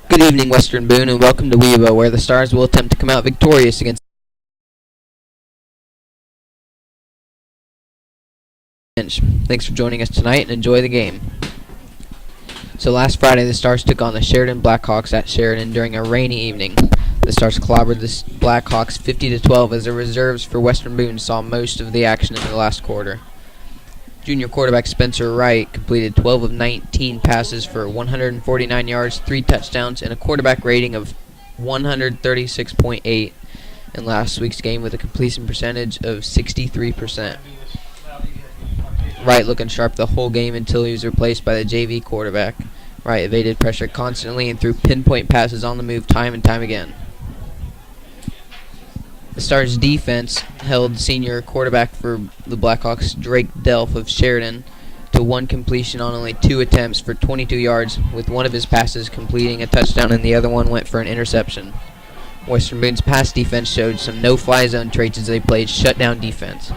Good evening, Western Boone, and welcome to WBTV, where the Stars will attempt to come out victorious against Finch. Thanks for joining us tonight, and enjoy the game. So last Friday, the Stars took on the Sheridan Blackhawks at Sheridan during a rainy evening. The Stars clobbered the Blackhawks 50-12 as the reserves for Western Boone saw most of the action in the last quarter. Junior quarterback Spencer Wright completed 12 of 19 passes for 149 yards, 3 touchdowns, and a quarterback rating of 136.8 in last week's game with a completion percentage of 63%. Wright looking sharp the whole game until he was replaced by the JV quarterback. Wright evaded pressure constantly and threw pinpoint passes on the move time and time again. The Stars' defense held senior quarterback for the Blackhawks, Drake Delph of Sheridan, to one completion on only 2 attempts for 22 yards, with one of his passes completing a touchdown and the other one went for an interception. Western Boone's pass defense showed some no-fly zone traits as they played shutdown defense.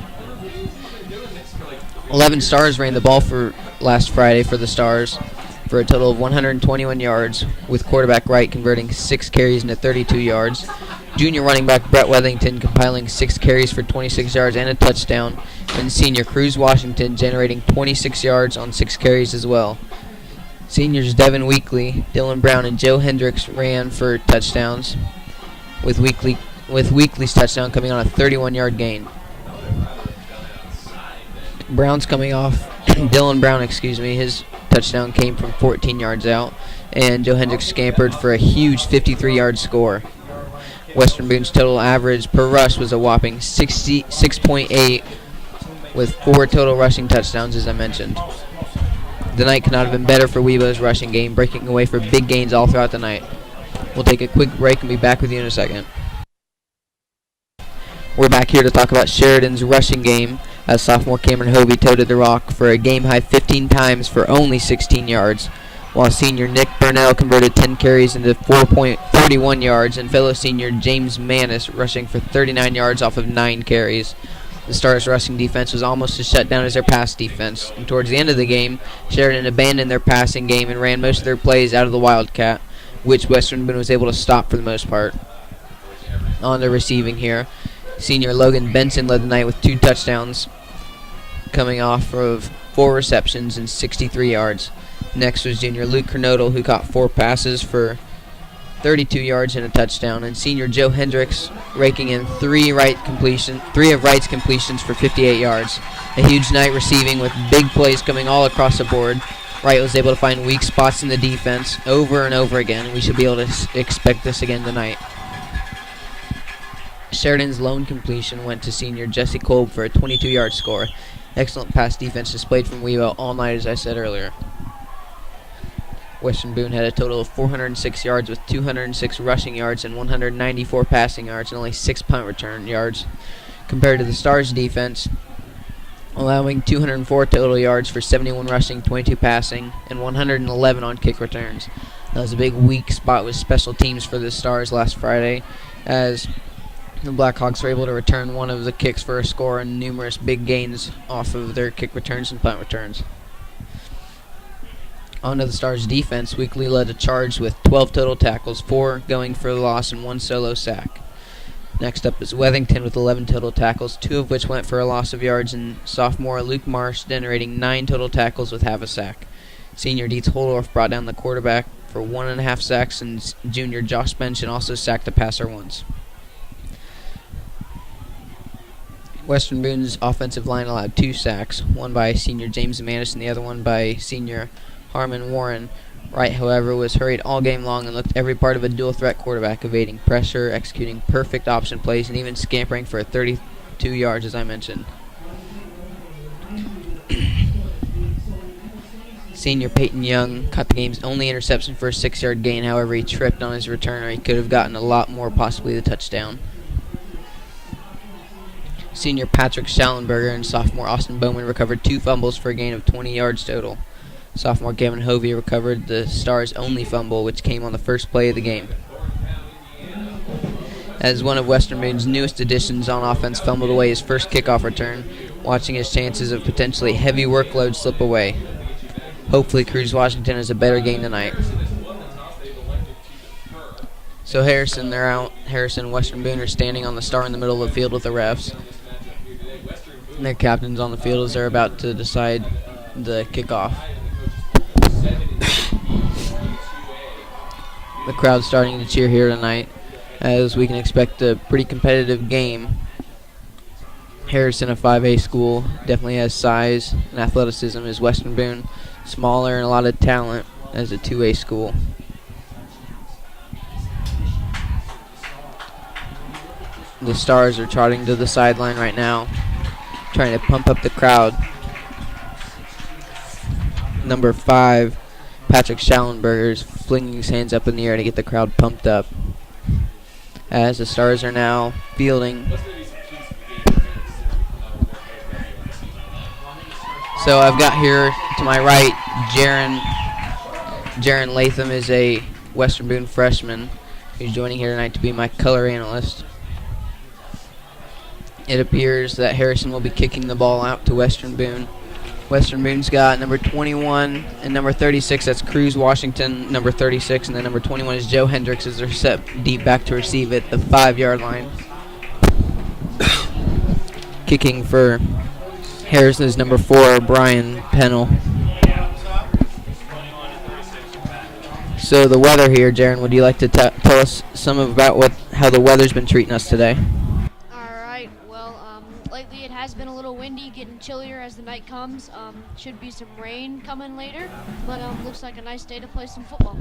11 Stars ran the ball for last Friday for the Stars for a total of 121 yards, with quarterback Wright converting 6 carries into 32 yards. Junior running back Brett Wethington compiling 6 carries for 26 yards and a touchdown, and senior Cruz Washington generating 26 yards on 6 carries as well. Seniors Devin Weekly, Dylan Brown, and Joe Hendricks ran for touchdowns, with Weekly's touchdown coming on a 31-yard gain. Dylan Brown, his touchdown came from 14 yards out, and Joe Hendricks scampered for a huge 53-yard score. Western Boone's total average per rush was a whopping 66.8, with 4 total rushing touchdowns, as I mentioned. The night could not have been better for WBTV's rushing game, breaking away for big gains all throughout the night. We'll take a quick break and be back with you in a second. We're back here to talk about Sheridan's rushing game, as sophomore Cameron Hovey toted the rock for a game-high 15 times for only 16 yards, while senior Nick Burnell converted 10 carries into 4.31 yards, and fellow senior James Manis rushing for 39 yards off of 9 carries. The Stars' rushing defense was almost as shut down as their pass defense, and towards the end of the game, Sheridan abandoned their passing game and ran most of their plays out of the Wildcat, which Western Boone was able to stop for the most part. On the receiving here, senior Logan Benson led the night with 2 touchdowns, coming off of 4 receptions and 63 yards. Next was junior Luke Kernodle, who caught 4 passes for 32 yards and a touchdown, and senior Joe Hendricks raking in 3 of Wright's completions for 58 yards. A huge night receiving with big plays coming all across the board. Wright was able to find weak spots in the defense over and over again. We should be able to expect this again tonight. Sheridan's lone completion went to senior Jesse Kolb for a 22-yard score. Excellent pass defense displayed from WBTV all night, as I said earlier. Western Boone had a total of 406 yards with 206 rushing yards and 194 passing yards and only 6 punt return yards, compared to the Stars' defense, allowing 204 total yards for 71 rushing, 22 passing, and 111 on kick returns. That was a big weak spot with special teams for the Stars last Friday, as the Blackhawks were able to return one of the kicks for a score and numerous big gains off of their kick returns and punt returns. On to the Stars' defense. Weekly led a charge with 12 total tackles, 4 going for the loss and 1 solo sack. Next up is Wethington with 11 total tackles, 2 of which went for a loss of yards, and sophomore Luke Marsh generating 9 total tackles with half a sack. Senior Dietz Holdorf brought down the quarterback for 1.5 sacks, and junior Josh Benson also sacked a passer once. Western Boone's offensive line allowed 2 sacks, one by senior James Manis and the other one by senior Harmon Warren. Wright, however, was hurried all game long and looked every part of a dual-threat quarterback, evading pressure, executing perfect option plays, and even scampering for 32 yards, as I mentioned. Senior Peyton Young caught the game's only interception for a 6-yard gain. However, he tripped on his return, or he could have gotten a lot more, possibly the touchdown. Senior Patrick Schallenberger and sophomore Austin Bowman recovered 2 fumbles for a gain of 20 yards total. Sophomore Gavin Hovey recovered the Stars' only fumble, which came on the first play of the game. As one of Western Boone's newest additions on offense fumbled away his first kickoff return, watching his chances of potentially heavy workload slip away. Hopefully Cruz Washington has a better game tonight. So Harrison, they're out. Harrison and Western Boone are standing on the star in the middle of the field with the refs. And their captain's on the field as they're about to decide the kickoff. The crowd's starting to cheer here tonight, as we can expect a pretty competitive game. Harrison, a 5A school, definitely has size and athleticism, as Western Boone, smaller and a lot of talent as a 2A school. The Stars are trotting to the sideline right now, trying to pump up the crowd. Number 5, Patrick Schallenberger, is flinging his hands up in the air to get the crowd pumped up, as the Stars are now fielding. So I've got here to my right, Jaron Latham is a Western Boone freshman who's joining here tonight to be my color analyst. It appears that Harrison will be kicking the ball out to Western Boone. Western Boone's got number 21 and number 36. That's Cruz Washington, number 36, and then number 21 is Joe Hendricks as they're set deep back to receive at the 5-yard line. Kicking for Harrison is number 4, Brian Pennell. So the weather here, Jaron, would you like to tell us some about how the weather's been treating us today? Lately it has been a little windy, getting chillier as the night comes. Should be some rain coming later, but looks like a nice day to play some football.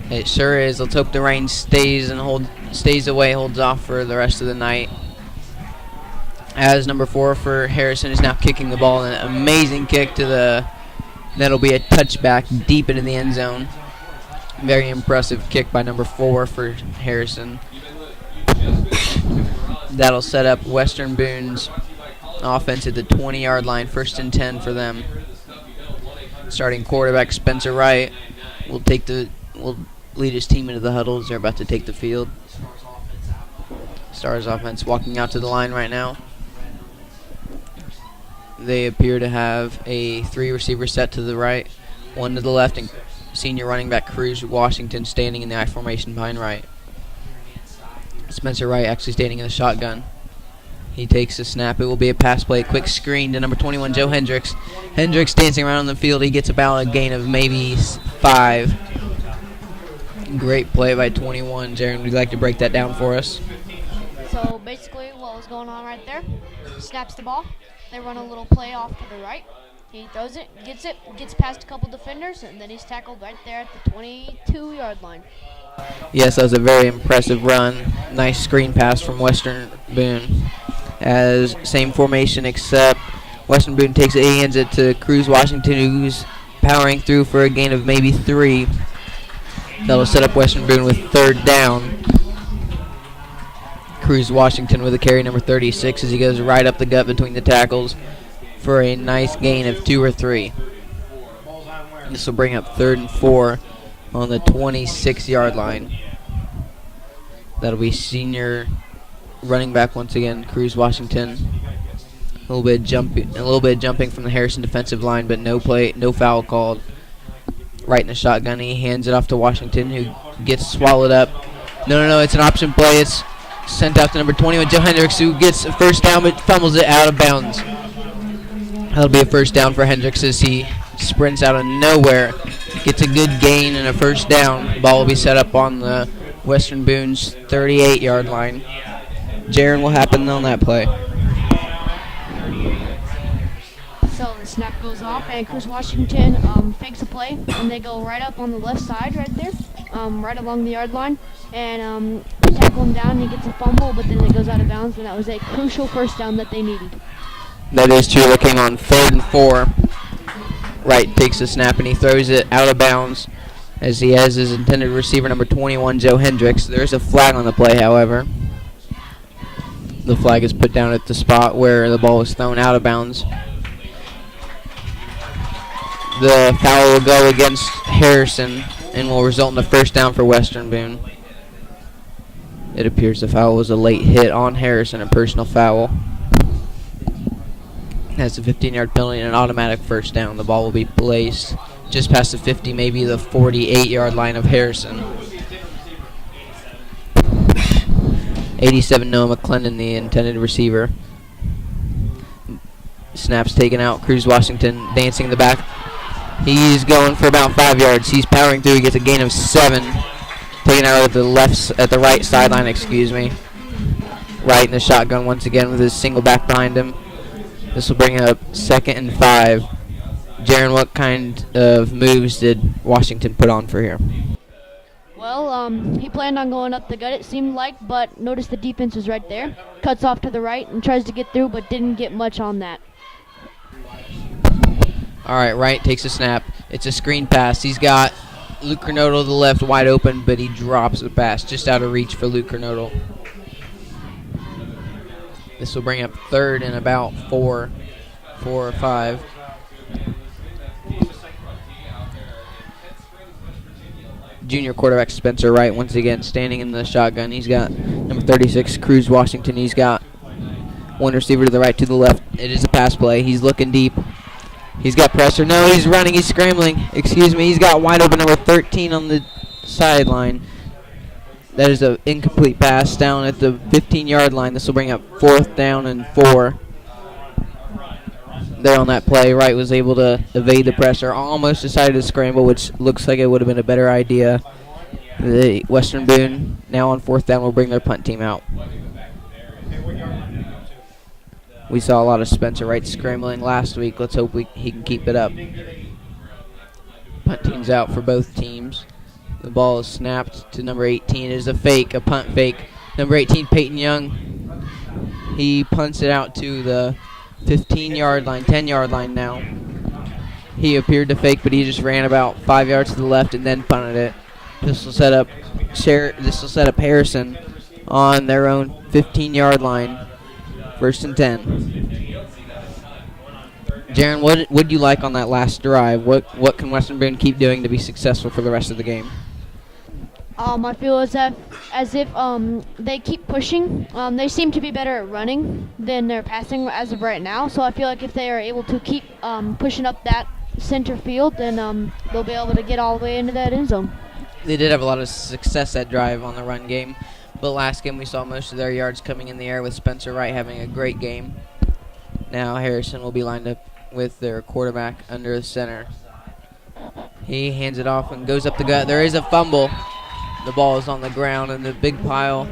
It sure is. Let's hope the rain stays away, holds off for the rest of the night. As number 4 for Harrison is now kicking the ball, an amazing kick that'll be a touchback deep into the end zone. Very impressive kick by number 4 for Harrison. That'll set up Western Boone's offense at the 20-yard line, 1st and 10 for them. Starting quarterback Spencer Wright will lead his team into the huddle as they're about to take the field. Stars offense walking out to the line right now. They appear to have a 3-receiver set to the right, 1 to the left, and senior running back Cruz Washington standing in the I formation behind Wright. Spencer Wright actually standing in the shotgun. He takes the snap. It will be a pass play. Quick screen to number 21, Joe Hendricks. Hendricks dancing around on the field. He gets about a gain of maybe 5. Great play by 21. Jaron, would you like to break that down for us? So basically what was going on right there, snaps the ball. They run a little play off to the right. He throws it, gets past a couple defenders, and then he's tackled right there at the 22-yard line. Yes, that was a very impressive run. Nice screen pass from Western Boone. As same formation, except Western Boone takes it, he hands it to Cruz Washington, who's powering through for a gain of maybe 3. That'll set up Western Boone with 3rd down. Cruz Washington with a carry, number 36, as he goes right up the gut between the tackles for a nice gain of 2 or 3. This will bring up 3rd and 4 on the 26-yard line. That'll be senior running back once again, Cruz Washington. A little bit of jumping from the Harrison defensive line, but no foul called. Right in the shotgun, he hands it off to Washington, who gets swallowed up. No, it's an option play. It's sent out to number 21, Joe Hendricks, who gets a 1st down but fumbles it out of bounds. That'll be a 1st down for Hendricks as he sprints out of nowhere. Gets a good gain and a 1st down. Ball will be set up on the Western Boone's 38-yard line. Jaron, what happened on that play? So the snap goes off, and Cruz Washington fakes a play, and they go right up on the left side right there, right along the yard line, and they tackle him down, and he gets a fumble, but then it goes out of bounds, and that was a crucial 1st down that they needed. That is true. Looking on 3rd and 4. Wright takes the snap, and he throws it out of bounds as he has his intended receiver, number 21, Joe Hendricks. There's a flag on the play, however. The flag is put down at the spot where the ball was thrown out of bounds. The foul will go against Harrison and will result in a 1st down for Western Boone. It appears the foul was a late hit on Harrison, a personal foul. That's a 15-yard penalty and an automatic 1st down. The ball will be placed just past the 50, maybe the 48-yard line of Harrison. 87, Noah McClendon, the intended receiver. Snaps taken out. Cruz Washington dancing in the back. He's going for about 5 yards. He's powering through. He gets a gain of 7. Taken out at the right sideline, excuse me. Right in the shotgun once again with his single back behind him. This will bring up 2nd and 5. Jaron, what kind of moves did Washington put on for here? Well, he planned on going up the gut, it seemed like, but noticed the defense was right there. Cuts off to the right and tries to get through, but didn't get much on that. All right, Wright takes a snap. It's a screen pass. He's got Luke Kernodle to the left wide open, but he drops the pass just out of reach for Luke Kernodle. This will bring up 3rd and about 4 or 5. Junior quarterback Spencer Wright once again standing in the shotgun. He's got number 36, Cruz Washington. He's got one receiver to the right, to the left. It is a pass play. He's looking deep. He's got pressure. No, he's running. He's scrambling. Excuse me. He's got wide open number 13 on the sideline. That is an incomplete pass down at the 15-yard line. This will bring up 4th down and 4. There on that play, Wright was able to evade the pressure. Almost decided to scramble, which looks like it would have been a better idea. The Western Boone, now on 4th down, will bring their punt team out. We saw a lot of Spencer Wright scrambling last week. Let's hope he can keep it up. Punt team's out for both teams. The ball is snapped to number 18. It is a fake, a punt fake. Number 18, Peyton Young. He punts it out to the 15-yard line, 10-yard line now. He appeared to fake, but he just ran about 5 yards to the left and then punted it. This will set up Harrison on their own 15-yard line. 1st and 10. Jaron, what would you like on that last drive? What can Western Boone keep doing to be successful for the rest of the game? I feel as if they keep pushing. They seem to be better at running than they're passing as of right now. So I feel like if they are able to keep pushing up that center field, then they'll be able to get all the way into that end zone. They did have a lot of success that drive on the run game. But last game we saw most of their yards coming in the air with Spencer Wright having a great game. Now Harrison will be lined up with their quarterback under the center. He hands it off and goes up the gut. There is a fumble. The ball is on the ground in the big pile.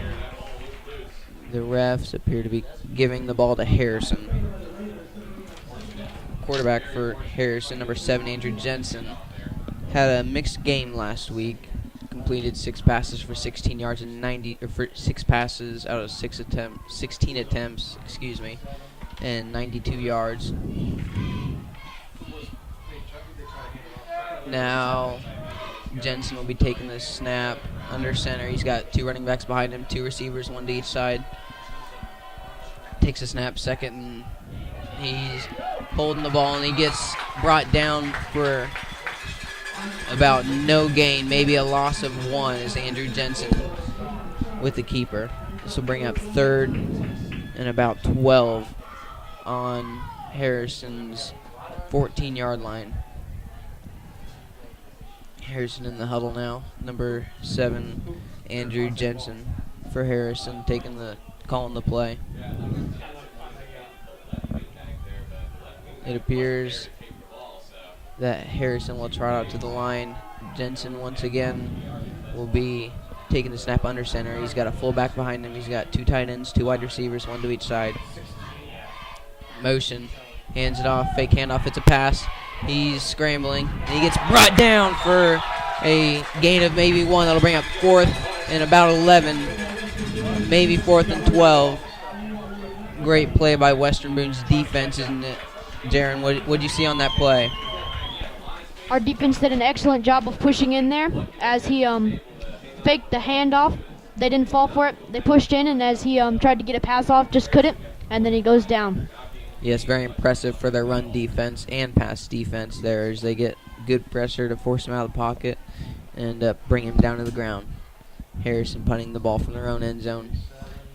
The refs appear to be giving the ball to Harrison. Quarterback for Harrison, number 7, Andrew Jensen, had a mixed game last week. Completed 6 passes for 16 yards and 6 passes out of 16 attempts, and 92 yards. Now Jensen will be taking the snap under center. He's got 2 running backs behind him, 2 receivers, 1 to each side. Takes a snap, 2nd, and he's holding the ball, and he gets brought down for about no gain, maybe a loss of 1 is Andrew Jensen with the keeper. This will bring up 3rd and about 12 on Harrison's 14-yard line. Harrison in the huddle now. Number 7, Andrew Jensen for Harrison, calling the play. It appears that Harrison will trot out to the line. Jensen once again will be taking the snap under center. He's got a fullback behind him. He's got 2 tight ends, 2 wide receivers, 1 to each side. Motion, hands it off, fake handoff, it's a pass. He's scrambling, and he gets brought down for a gain of maybe 1. That'll bring up 4th and about 11, maybe 4th and 12. Great play by Western Boone's defense, isn't it? Jaron, what did you see on that play? Our defense did an excellent job of pushing in there as he faked the handoff. They didn't fall for it. They pushed in, and as he tried to get a pass off, just couldn't, and then he goes down. Yes, very impressive for their run defense and pass defense there as they get good pressure to force him out of the pocket and bring him down to the ground. Harrison punting the ball from their own end zone.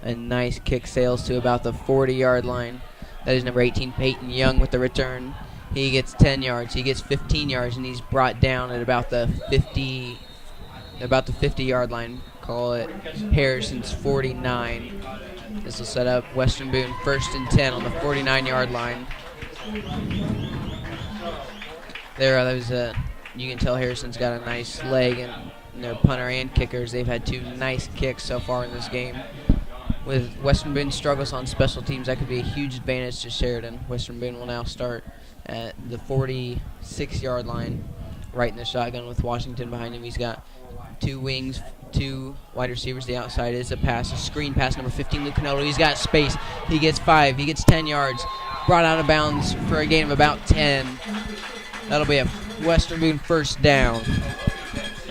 A nice kick sails to about the 40-yard line. That is number 18, Peyton Young, with the return. He gets 10 yards. He gets 15 yards, and he's brought down at about the 50-yard line. Call it Harrison's 49. This will set up Western Boone 1st and 10 on the 49-yard line. You can tell Harrison's got a nice leg, and punter and kickers, they've had 2 nice kicks so far in this game. With Western Boone struggles on special teams, that could be a huge advantage to Sheridan. Western Boone will now start at the 46-yard line, right in the shotgun with Washington behind him. He's got 2 wings, 2 wide receivers. The outside is a screen pass, number 15, Luke Canelo. He's got space. He gets 5. He gets 10 yards. Brought out of bounds for a gain of about 10. That'll be a Western Boone 1st down.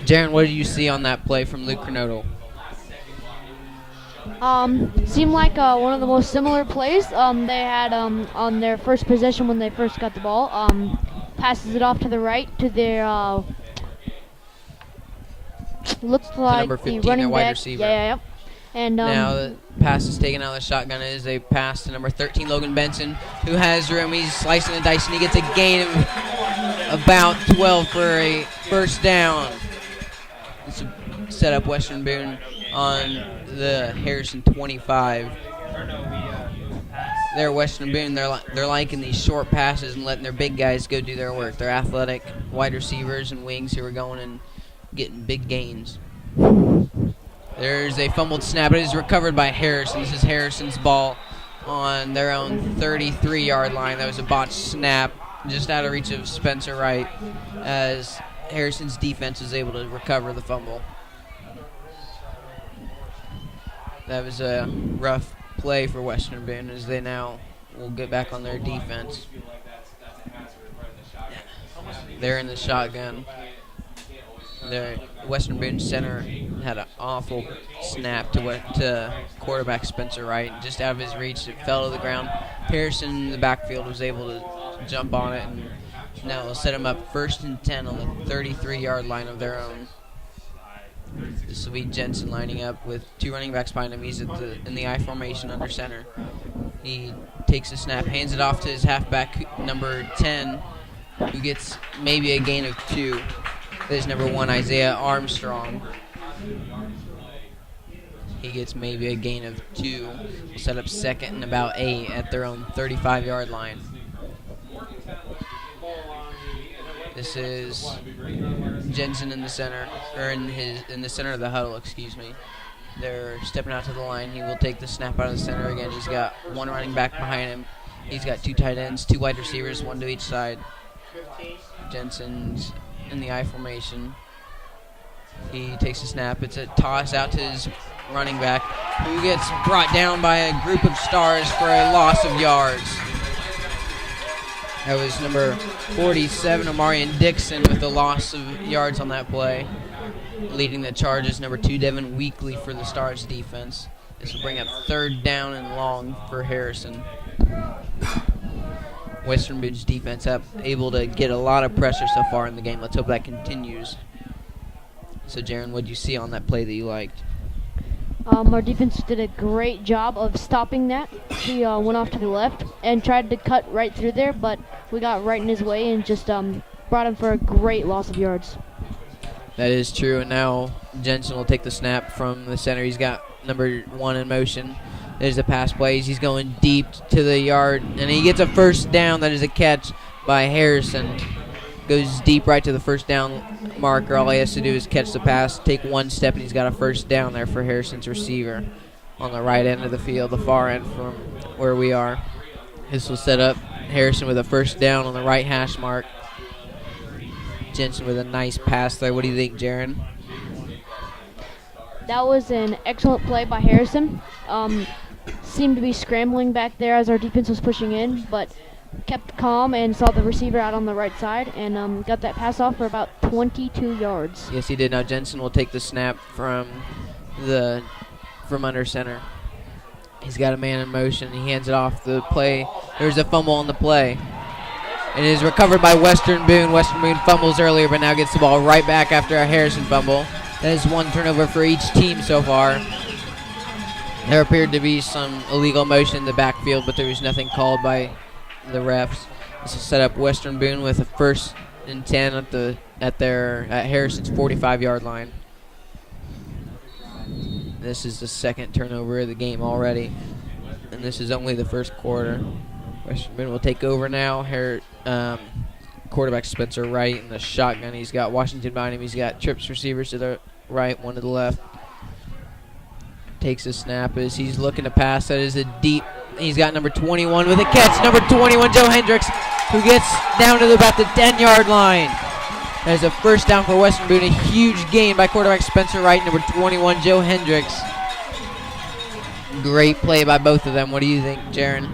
Jaron, what did you see on that play from Luke Canelo? Seemed like one of the most similar plays they had on their first possession when they first got the ball. Passes it off to the right to their looks like number 15, the running their wide back. receiver. Yeah. And now the pass is taken out of the shotgun. It is a pass to number 13, Logan Benson, who has room. He's slicing and dicing. He gets a gain of about 12 for a 1st down. This will set up Western Boone on the Harrison 25. They're Western Boone. They're liking these short passes and letting their big guys go do their work. They're athletic wide receivers and wings who are going and getting big gains. There's a fumbled snap. It is recovered by Harrison. This is Harrison's ball on their own 33-yard line. That was a botched snap just out of reach of Spencer Wright as Harrison's defense was able to recover the fumble. That was a rough play for Western Boone as they now will get back on their defense. They're in the shotgun. Their Western Boone center had an awful snap to quarterback Spencer Wright. Just out of his reach, it fell to the ground. Harrison in the backfield was able to jump on it, and now it'll set him up 1st and 10 on the 33-yard line of their own. This will be Jensen lining up with 2 running backs behind him. He's in the I formation under center. He takes a snap, hands it off to his halfback, number 10, who gets maybe a gain of 2. There's number 1, Isaiah Armstrong. He gets maybe a gain of 2. We'll set up 2nd and about 8 at their own 35-yard line. This is Jensen in the center, or in the center of the huddle, excuse me. They're stepping out to the line. He will take the snap out of the center again. He's got 1 running back behind him. He's got 2 tight ends, 2 wide receivers, 1 to each side. Jensen's in the I formation. He takes a snap. It's a toss out to his running back, who gets brought down by a group of stars for a loss of yards. That was number 47, Omarion Dixon, with a loss of yards on that play. Leading the charge is number 2, Devin Weekly, for the Stars defense. This will bring up 3rd down and long for Harrison. Western Boone's defense able to get a lot of pressure so far in the game. Let's hope that continues. So, Jaron, what did you see on that play that you liked? Our defense did a great job of stopping that. He went off to the left and tried to cut right through there, but we got right in his way and just brought him for a great loss of yards. That is true, and now Jensen will take the snap from the center. He's got number 1 in motion. There's the pass plays. He's going deep to the yard, and he gets a 1st down. That is a catch by Harrison. Goes deep right to the 1st down marker. All he has to do is catch the pass, take 1 step, and he's got a 1st down there for Harrison's receiver on the right end of the field, the far end from where we are. This will set up Harrison with a 1st down on the right hash mark. Jensen with a nice pass there. What do you think, Jaron? That was an excellent play by Harrison. Seemed to be scrambling back there as our defense was pushing in, but kept calm and saw the receiver out on the right side and got that pass off for about 22 yards. Yes, he did. Now Jensen will take the snap from under center. He's got a man in motion. He hands it off the play. There's a fumble on the play. It is recovered by Western Boone. Western Boone fumbles earlier, but now gets the ball right back after a Harrison fumble. That is 1 turnover for each team so far. There appeared to be some illegal motion in the backfield, but there was nothing called by the refs. This will set up Western Boone with a 1st and 10 at Harrison's 45-yard line. This is the 2nd turnover of the game already, and this is only the 1st quarter. Western Boone will take over now. Quarterback Spencer Wright in the shotgun. He's got Washington behind him. He's got trips receivers to the right, one to the left. Takes a snap as he's looking to pass. That is a deep. He's got number 21 with a catch. Number 21, Joe Hendricks, who gets down to about the 10-yard line. There's a 1st down for Western Boone. A huge gain by quarterback Spencer Wright, number 21, Joe Hendricks. Great play by both of them. What do you think, Jaron?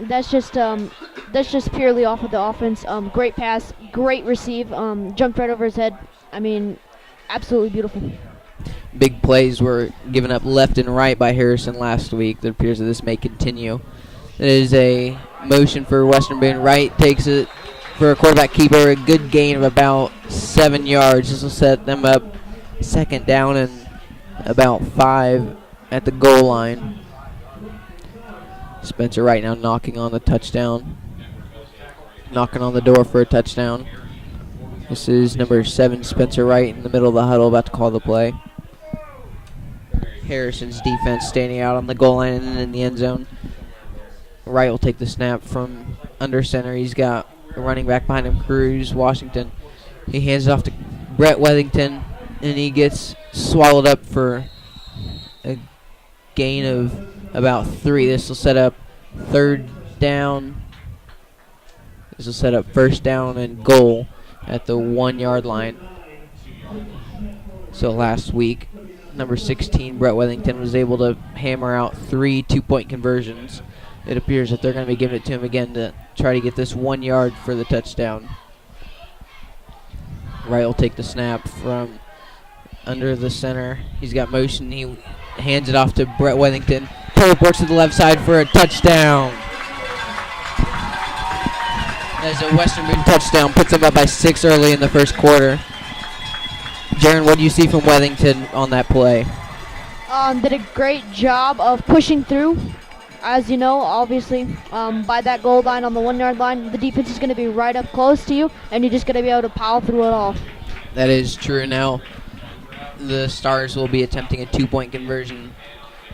That's just purely off of the offense. Great pass, great receive. Jumped right over his head. I mean, absolutely beautiful. Big plays were given up left and right by Harrison last week. It appears that this may continue. It is a motion for Western Boone. Wright takes it for a quarterback keeper. A good gain of about 7 yards. This will set them up 2nd down and about 5 at the goal line. Spencer Wright now knocking on the touchdown. Knocking on the door for a touchdown. This is number 7, Spencer Wright, in the middle of the huddle, about to call the play. Harrison's defense standing out on the goal line and in the end zone. Wright will take the snap from under center. He's got a running back behind him, Cruz Washington. He hands it off to Brett Wethington, and he gets swallowed up for a gain of about 3. This will set up 3rd down. This will set up 1st down and goal at the 1-yard line. So last week, number 16, Brett Wethington, was able to hammer out 3 2-point conversions. It appears that they're going to be giving it to him again to try to get this 1 yard for the touchdown. Wright will take the snap from under the center. He's got motion. He hands it off to Brett Wethington. Teleports to the left side for a touchdown. As a Western Boone touchdown, puts them up by 6 early in the 1st quarter. Jaron, what do you see from Wethington on that play? Did a great job of pushing through. As you know, obviously, by that goal line on the 1-yard line, the defense is going to be right up close to you, and you're just going to be able to power through it all. That is true. Now, the Stars will be attempting a 2-point conversion.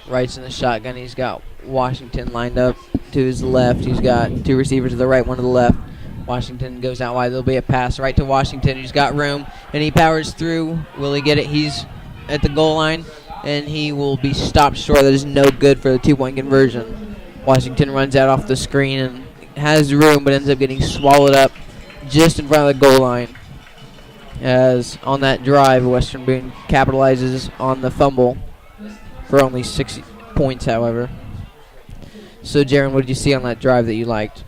Wright's in the shotgun. He's got Washington lined up to his left. He's got 2 receivers to the right, 1 to the left. Washington goes out wide. There'll be a pass right to Washington. He's got room, and he powers through. Will he get it? He's at the goal line, and he will be stopped short. That is no good for the 2-point conversion. Washington runs out off the screen and has room, but ends up getting swallowed up just in front of the goal line. As on that drive, Western Boone capitalizes on the fumble for only 6 points, however. So, Jaron, what did you see on that drive that you liked?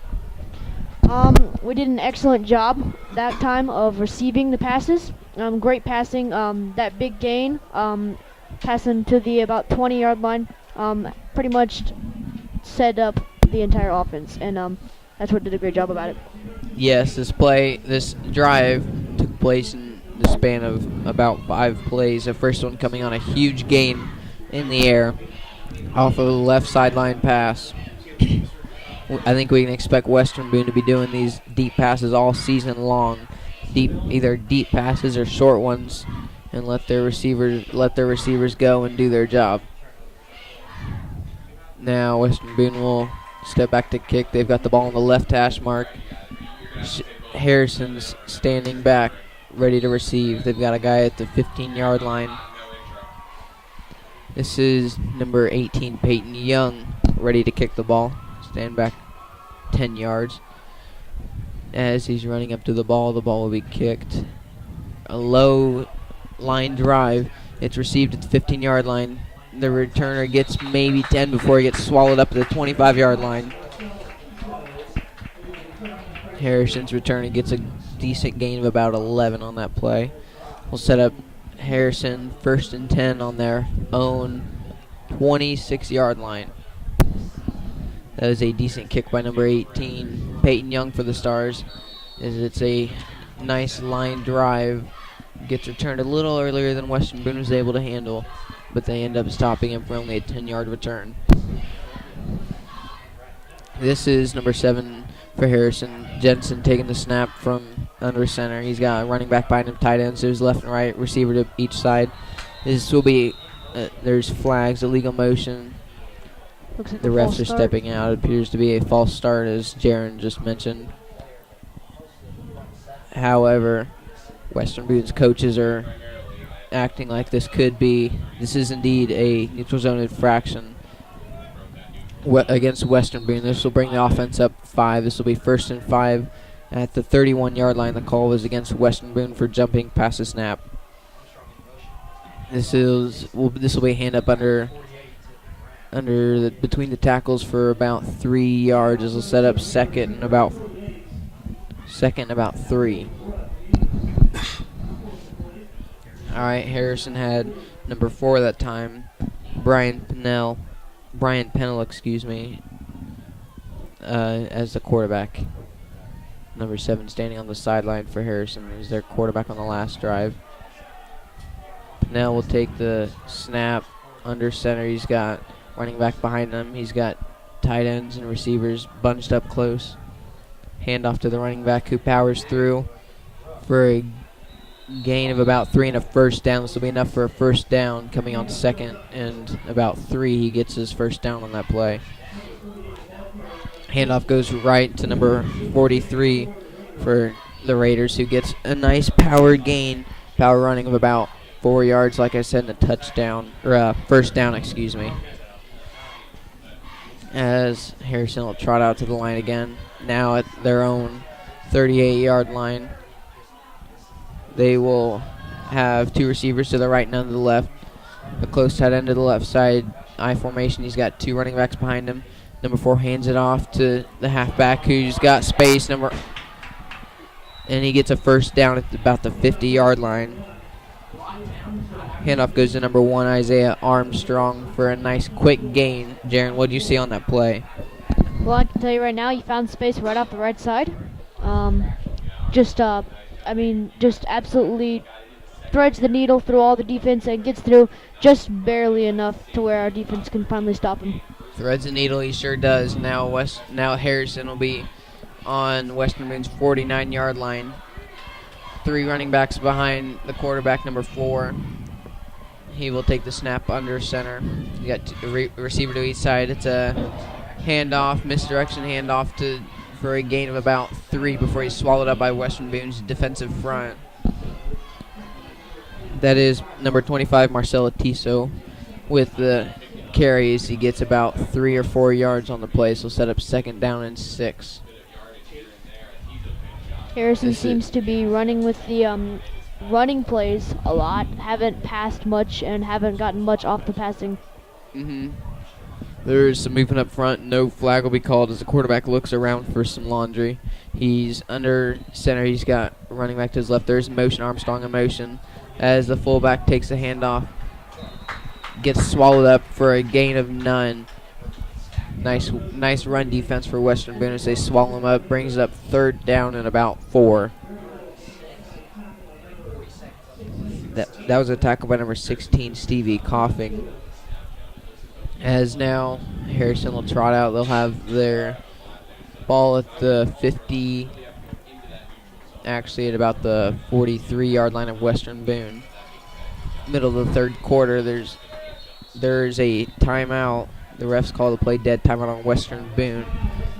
We did an excellent job that time of receiving the passes. Great passing. That big gain, passing to the about 20-yard line, pretty much set up the entire offense, and that's what did a great job about it. Yes, this drive took place in the span of about 5 plays. The first one coming on a huge gain in the air off of a left sideline pass. I think we can expect Western Boone to be doing these deep passes all season long. Either deep passes or short ones, and let their receivers go and do their job. Now Western Boone will step back to kick. They've got the ball on the left hash mark. Harrison's standing back, ready to receive. They've got a guy at the 15-yard line. This is number 18, Peyton Young, ready to kick the ball. Stand back 10 yards. As he's running up to the ball will be kicked. A low line drive. It's received at the 15-yard line. The returner gets maybe 10 before he gets swallowed up at the 25-yard line. Harrison's returner gets a decent gain of about 11 on that play. We'll set up Harrison 1st and 10 on their own 26-yard line. That is a decent kick by number 18, Peyton Young, for the Stars. As it's a nice line drive. Gets returned a little earlier than Western Boone was able to handle, but they end up stopping him for only a 10-yard return. This is number 7 for Harrison. Jensen taking the snap from under center. He's got a running back behind him, tight ends to his left and right, receiver to each side. This will be, there's flags, illegal motion. Looks like The a refs false are start. stepping out. It appears to be a false start, as Jaron just mentioned. However, Western Boone's coaches are acting like this is indeed a neutral zone infraction against Western Boone. This will bring the offense up 5. This will be 1st and 5 at the 31-yard line. The call was against Western Boone for jumping past the snap. This will be a hand up between the tackles for about 3 yards. This will set up second and about 3. All right, Harrison had number 4 that time, Brian Pennell, as the quarterback. Number 7 standing on the sideline for Harrison is their quarterback on the last drive. Pennell will take the snap under center. He's got running back behind him. He's got tight ends and receivers bunched up close. Handoff to the running back who powers through for a gain of about 3 and a first down. This will be enough for a first down coming on 2nd and about 3. He gets his first down on that play. Handoff goes right to number 43 for the Raiders, who gets a nice power running of about 4 yards, like I said, and a touchdown, or a first down, excuse me. As Harrison will trot out to the line again, now at their own 38-yard line. They will have 2 receivers to the right, none to the left. A close tight end to the left side, I formation. He's got 2 running backs behind him. Number 4 hands it off to the halfback who's got space. And he gets a first down at about the 50-yard line. Handoff goes to number 1, Isaiah Armstrong, for a nice quick gain. Jaron, what do you see on that play? Well, I can tell you right now, he found space right off the right side. Just absolutely threads the needle through all the defense and gets through just barely enough to where our defense can finally stop him. Threads the needle, he sure does. Now Harrison will be on Western Boone's 49-yard line. 3 running backs behind the quarterback, number 4. He will take the snap under center. You got a receiver to each side. It's a handoff, misdirection handoff for a gain of about 3 before he's swallowed up by Western Boone's defensive front. That is number 25, Marcelo Tiso, with the carries. He gets about 3 or 4 yards on the play, so set up 2nd down and 6. Harrison seems to be running with the running plays a lot. Haven't passed much and haven't gotten much off the passing. There's some movement up front. No flag will be called as the quarterback looks around for some laundry. He's under center. He's got running back to his left. There's motion, Armstrong in motion. As the fullback takes the handoff, gets swallowed up for a gain of none. Nice run defense for Western Boone as they swallow him up. Brings it up 3rd down and about 4. That was a tackle by number 16, Stevie, coughing. As now Harrison will trot out. They'll have their ball at the 50, actually at about the 43-yard line of Western Boone. Middle of the 3rd quarter, there's a timeout. The refs call the play dead, timeout on Western Boone.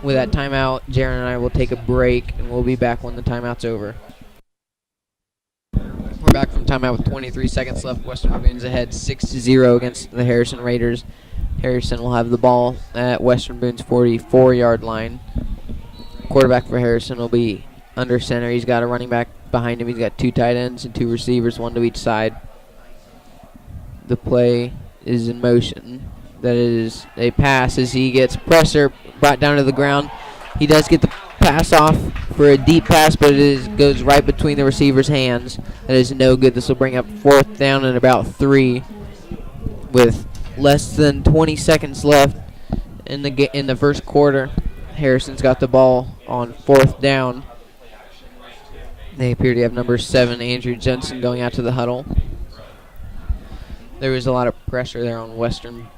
With that timeout, Jaron and I will take a break, and we'll be back when the timeout's over. We're back from timeout with 23 seconds left. Western Boone's ahead 6-0 against the Harrison Raiders. Harrison will have the ball at Western Boone's 44-yard line. Quarterback for Harrison will be under center. He's got a running back behind him. He's got 2 tight ends and 2 receivers, 1 to each side. The play is in motion. That is a pass as he gets pressure brought down to the ground. He does get the pass off for a deep pass, but it goes right between the receiver's hands. That is no good. This will bring up 4th down and about 3 with less than 20 seconds left in the first quarter. Harrison's got the ball on 4th down. They appear to have number 7, Andrew Jensen, going out to the huddle. There was a lot of pressure there on Western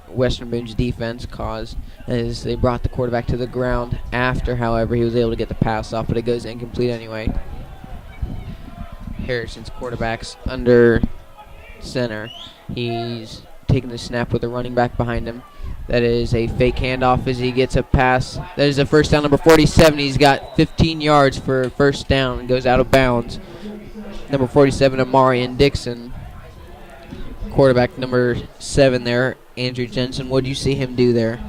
Boone's defense caused as they brought the quarterback to the ground. After, however, he was able to get the pass off, but it goes incomplete anyway. Harrison's quarterback's under center. He's taking the snap with a running back behind him. That is a fake handoff as he gets a pass. That is a first down, number 47. He's got 15 yards for a first down and goes out of bounds. Number 47, Amarian Dixon. Quarterback number 7 there, Andrew Jensen. What do you see him do there?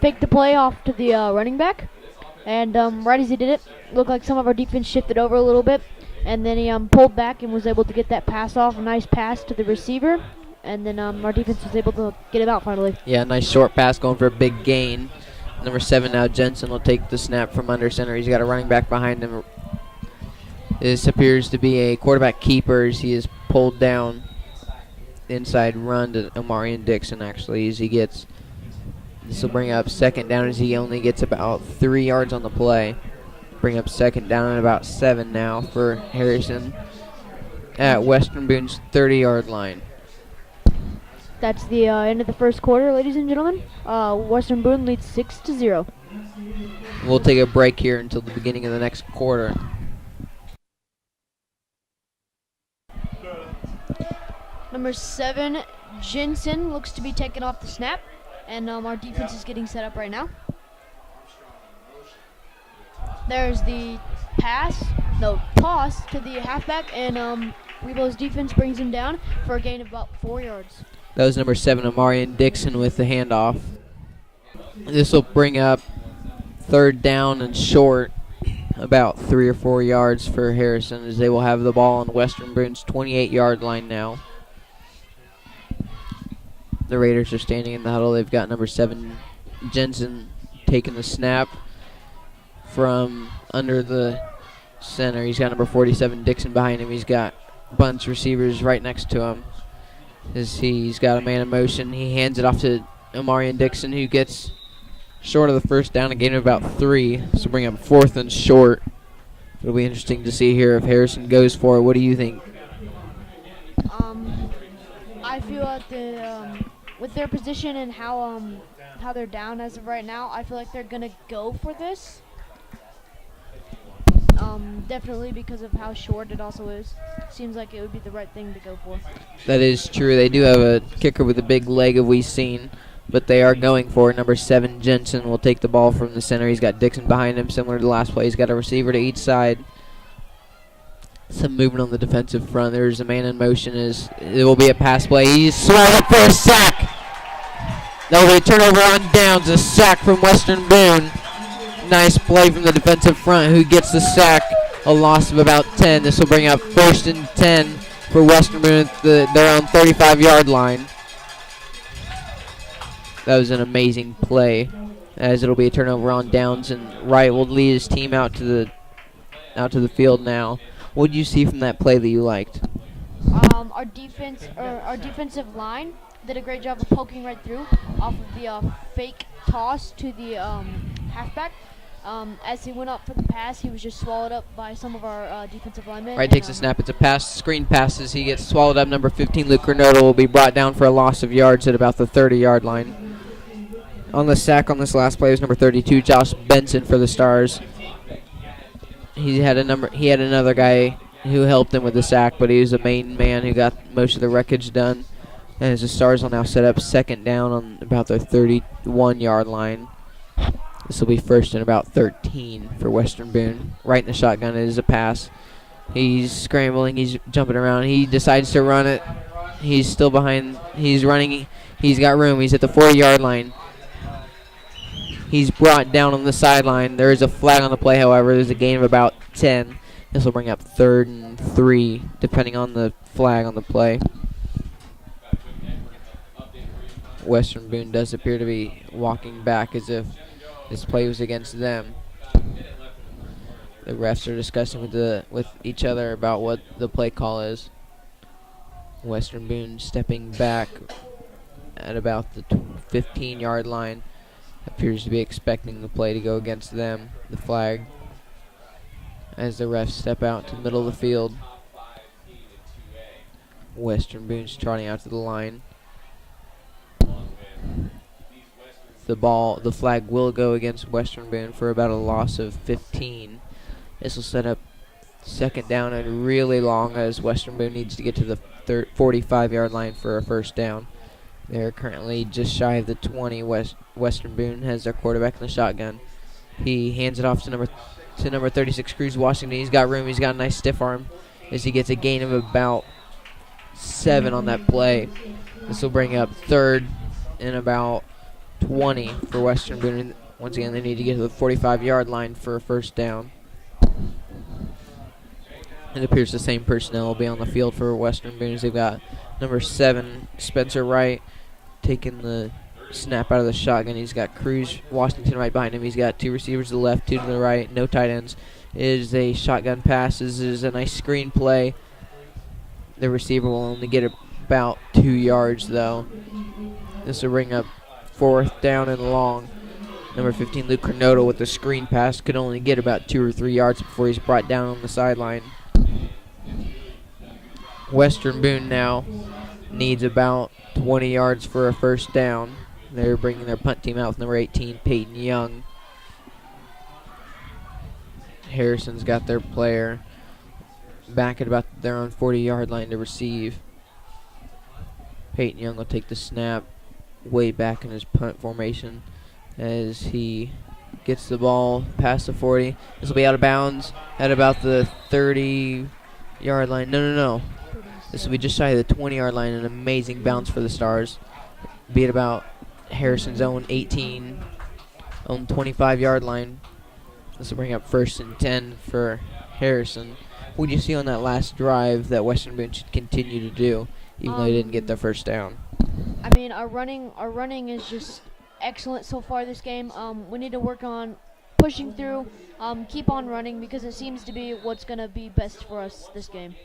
Fake the play off to the running back. And right as he did it, looked like some of our defense shifted over a little bit. And then he pulled back and was able to get that pass off. A nice pass to the receiver. And then our defense was able to get him out finally. Yeah, nice short pass going for a big gain. Number 7 now, Jensen will take the snap from under center. He's got a running back behind him. This appears to be a quarterback keeper as he is pulled down. Inside run to Amarian Dixon actually as he gets. This will bring up second down as he only gets about 3 yards on the play. Bring up second down at about 7 now for Harrison at Western Boone's 30-yard line. That's the end of the first quarter, ladies and gentlemen. Western Boone leads 6-0. We'll take a break here until the beginning of the next quarter. Number 7, Jensen, looks to be taken off the snap, and our defense is getting set up right now. There's the toss to the halfback, and Weebo's defense brings him down for a gain of about 4 yards. That was number 7, Amarian Dixon with the handoff. This will bring up third down and short, about 3 or 4 yards for Harrison, as they will have the ball on Western Boone's 28-yard line now. The Raiders are standing in the huddle. They've got number 7, Jensen, taking the snap from under the center. He's got number 47, Dixon, behind him. He's got a bunch of receivers right next to him. As he's got a man in motion, he hands it off to Amarian Dixon, who gets short of the first down, a gain of about 3. So bring up 4th and short. It'll be interesting to see here if Harrison goes for it. What do you think? I feel that with their position and how they're down as of right now, I feel like they're gonna go for this. Definitely because of how short it also is. Seems like it would be the right thing to go for. That is true. They do have a kicker with a big leg, as we've seen, but they are going for it. Number 7, Jensen, will take the ball from the center. He's got Dixon behind him, similar to the last play. He's got a receiver to each side. Some movement on the defensive front. There's a man in motion. It will be a pass play. He's swung up for a sack. That will be a turnover on downs. A sack from Western Boone. Nice play from the defensive front, who gets the sack. A loss of about 10. This will bring up 1st and 10 for Western Boone at their own 35-yard line. That was an amazing play, as it'll be a turnover on downs, and Wright will lead his team out to the field now. What did you see from that play that you liked? Our defensive line did a great job of poking right through off of the fake toss to the halfback. As he went up for the pass, he was just swallowed up by some of our defensive linemen. Wright takes a snap. It's a pass, screen passes. He gets swallowed up. Number 15, Luke Granado, will be brought down for a loss of yards at about the 30-yard line. On the sack on this last play was number 32, Josh Benson for the Stars. He had another guy who helped him with the sack, but he was the main man who got most of the wreckage done. And as the Stars will now set up second down on about their 31-yard line. This will be 1st and about 13 for Western Boone. Right in the shotgun, it is a pass. He's scrambling, he's jumping around. He decides to run it. He's still behind. He's running. He's got room. He's at the 40-yard line. He's brought down on the sideline. There is a flag on the play, however. There's a gain of about 10. This will bring up 3rd and 3, depending on the flag on the play. Western Boone does appear to be walking back as if this play was against them. The refs are discussing with each other about what the play call is. Western Boone stepping back at about the 15-yard line. Appears to be expecting the play to go against them, the flag, as the refs step out to the middle of the field. Western Boone's trotting out to the line. The flag will go against Western Boone for about a loss of 15. This will set up second down and really long, as Western Boone needs to get to the 45-yard line for a first down. They're currently just shy of the 20. Western Boone has their quarterback in the shotgun. He hands it off to number 36, Cruz Washington. He's got room. He's got a nice stiff arm as he gets a gain of about 7 on that play. This will bring up third and about 20 for Western Boone. Once again, they need to get to the 45-yard line for a first down. It appears the same personnel will be on the field for Western Boone. They've got number 7, Spencer Wright, taking the snap out of the shotgun. He's got Cruz Washington right behind him. He's got 2 receivers to the left, 2 to the right, no tight ends. It is a shotgun pass. This is a nice screen play. The receiver will only get about 2 yards, though. This will bring up fourth down and long. Number 15, Luke Cornoto, with the screen pass, could only get about 2 or 3 yards before he's brought down on the sideline. Western Boone now needs about 20 yards for a first down. They're bringing their punt team out with number 18, Peyton Young. Harrison's got their player back at about their own 40-yard line to receive. Peyton Young will take the snap way back in his punt formation as he gets the ball past the 40. This will be out of bounds at about the 30-yard line. No. This will be just shy of the 20-yard line. An amazing bounce for the Stars. Be at about Harrison's own 18, own 25-yard line. This will bring up first and 10 for Harrison. What do you see on that last drive that Western Boone should continue to do, even though they didn't get their first down? I mean, our running is just excellent so far this game. We need to work on pushing through, keep on running, because it seems to be what's going to be best for us this game.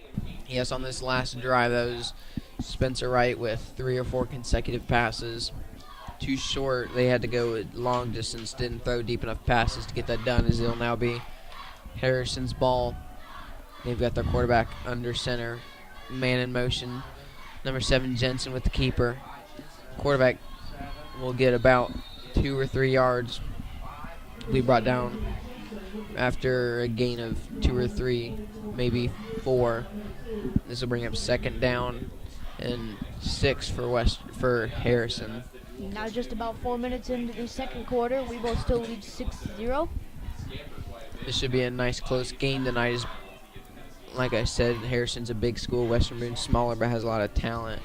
Yes, on this last drive, that was Spencer Wright with 3 or 4 consecutive passes. Too short. They had to go long distance, didn't throw deep enough passes to get that done, as it'll now be Harrison's ball. They've got their quarterback under center, man in motion. Number 7, Jensen with the keeper. Quarterback will get about 2 or 3 yards. Be brought down after a gain of 2 or 3, maybe 4. This will bring up second down and 6 for Harrison. Now just about 4 minutes into the second quarter, we both still lead 6-0. This should be a nice close game tonight. Like I said, Harrison's a big school. Western Boone's smaller but has a lot of talent.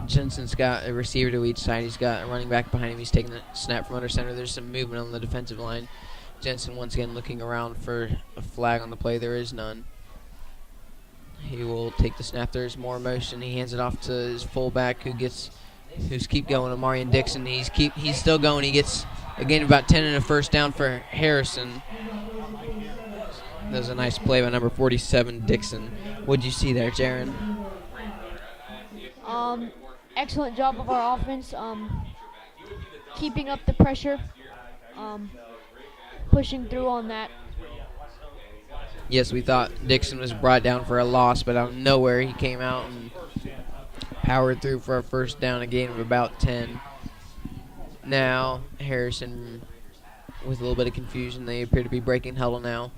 Jensen's got a receiver to each side. He's got a running back behind him. He's taking the snap from under center. There's some movement on the defensive line. Jensen once again looking around for a flag on the play. There is none. He will take the snap. There's more motion. He hands it off to his fullback, who's keep going, Amarian Dixon. He's still going. He gets a gain of about 10 and a first down for Harrison. That was a nice play by number 47, Dixon. What'd you see there, Jaron? Excellent job of our offense, keeping up the pressure, pushing through on that. Yes, we thought Dixon was brought down for a loss, but out of nowhere he came out and powered through for a first down, a gain of about 10. Now, Harrison, with a little bit of confusion, they appear to be breaking huddle now.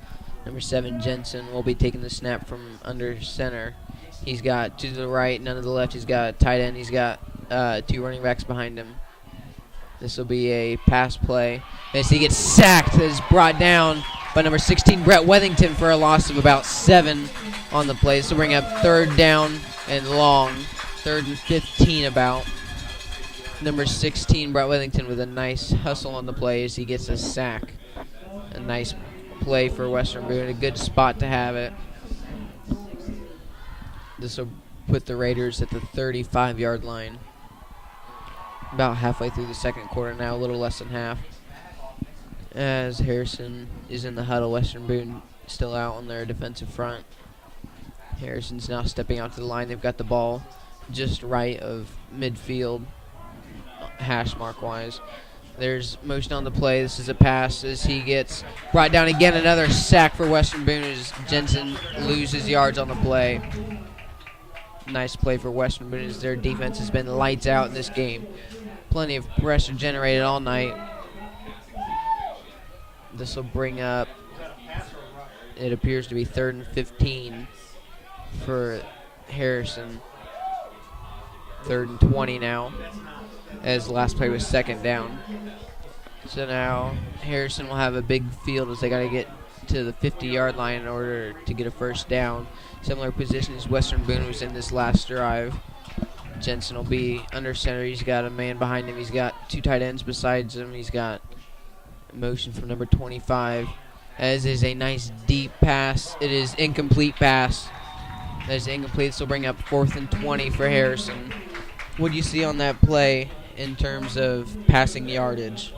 Number 7, Jensen, will be taking the snap from under center. He's got 2 to the right, none to the left. He's got a tight end. He's got 2 running backs behind him. This will be a pass play. As he gets sacked, is brought down by number 16, Brett Wethington, for a loss of about 7 on the play. This will bring up third down and long, 3rd and 15 about. Number 16, Brett Wethington, with a nice hustle on the play as he gets a sack. A nice play for Western Boone, a good spot to have it. This will put the Raiders at the 35-yard line. About halfway through the second quarter now, a little less than half. As Harrison is in the huddle, Western Boone still out on their defensive front. Harrison's now stepping out to the line. They've got the ball just right of midfield, hash mark-wise. There's motion on the play. This is a pass as he gets brought down again. Another sack for Western Boone as Jensen loses yards on the play. Nice play for Western Boone as their defense has been lights out in this game. Plenty of pressure generated all night. This will bring up, it appears to be 3rd and 15 for Harrison. 3rd and 20 now, as the last play was 2nd down. So now Harrison will have a big field as they got to get to the 50-yard line in order to get a 1st down. Similar position as Western Boone was in this last drive. Jensen will be under center. He's got a man behind him. He's got 2 tight ends besides him. He's got motion from number 25. As is a nice deep pass. It is incomplete pass. That is incomplete. This will bring up 4th and 20 for Harrison. What do you see on that play in terms of passing yardage?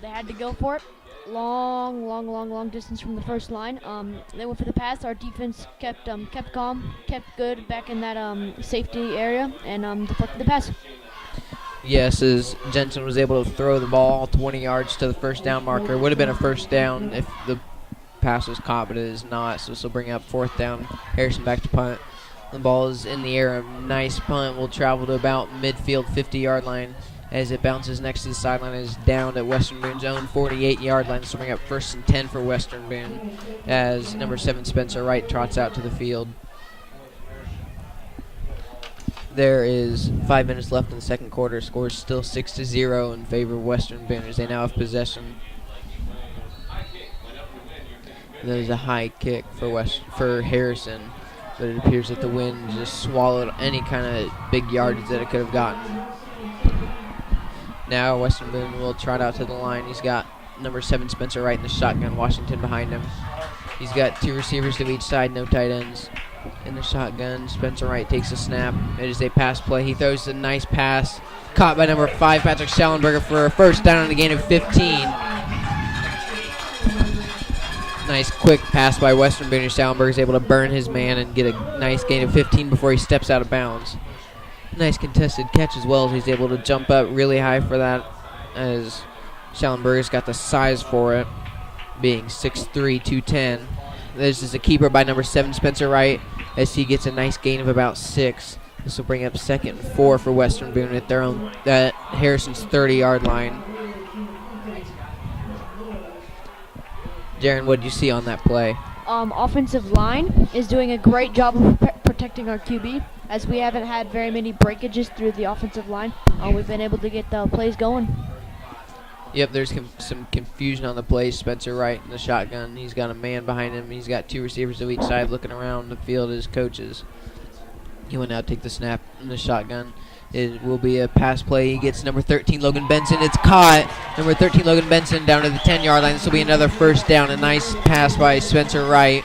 They had to go for it. Long distance from the first line. They went for the pass. Our defense kept calm, kept good back in that safety area, and deflected the pass. Yes, as Jensen was able to throw the ball 20 yards to the 1st down marker. Would have been a 1st down if the pass was caught, but it is not. So this will bring up 4th down. Harrison back to punt. The ball is in the air. A nice punt will travel to about midfield 50-yard line. As it bounces next to the sideline, is down at Western Boone's own 48-yard line. So bring up 1st and 10 for Western Boone as number 7 Spencer Wright trots out to the field. There is 5 minutes left in the 2nd quarter. Score is still 6-0 in favor of Western Boone as they now have possession. There's a high kick for Harrison, but it appears that the wind just swallowed any kind of big yardage that it could have gotten. Now Western Boone will trot out to the line. He's got number 7 Spencer Wright in the shotgun, Washington behind him. He's got 2 receivers to each side, no tight ends. In the shotgun, Spencer Wright takes a snap. It is a pass play. He throws a nice pass, caught by number 5 Patrick Schallenberger for a 1st down and a gain of 15. Nice quick pass by Western Boone. Schallenberger is able to burn his man and get a nice gain of 15 before he steps out of bounds. Nice contested catch as well as he's able to jump up really high for that, as Schallenberger's got the size for it, being 6'3", 210. This is a keeper by number 7 Spencer Wright as he gets a nice gain of about 6. This will bring up 2nd and 4 for Western Boone at Harrison's 30-yard line. Jaron, what did you see on that play? Offensive line is doing a great job of protecting our QB, as we haven't had very many breakages through the offensive line. We've been able to get the plays going. Yep, there's some confusion on the play. Spencer Wright in the shotgun. He's got a man behind him. He's got 2 receivers to each side looking around the field as coaches. He will now take the snap in the shotgun. It will be a pass play. He gets number 13, Logan Benson. It's caught. Number 13, Logan Benson, down to the 10-yard line. This will be another 1st down. A nice pass by Spencer Wright.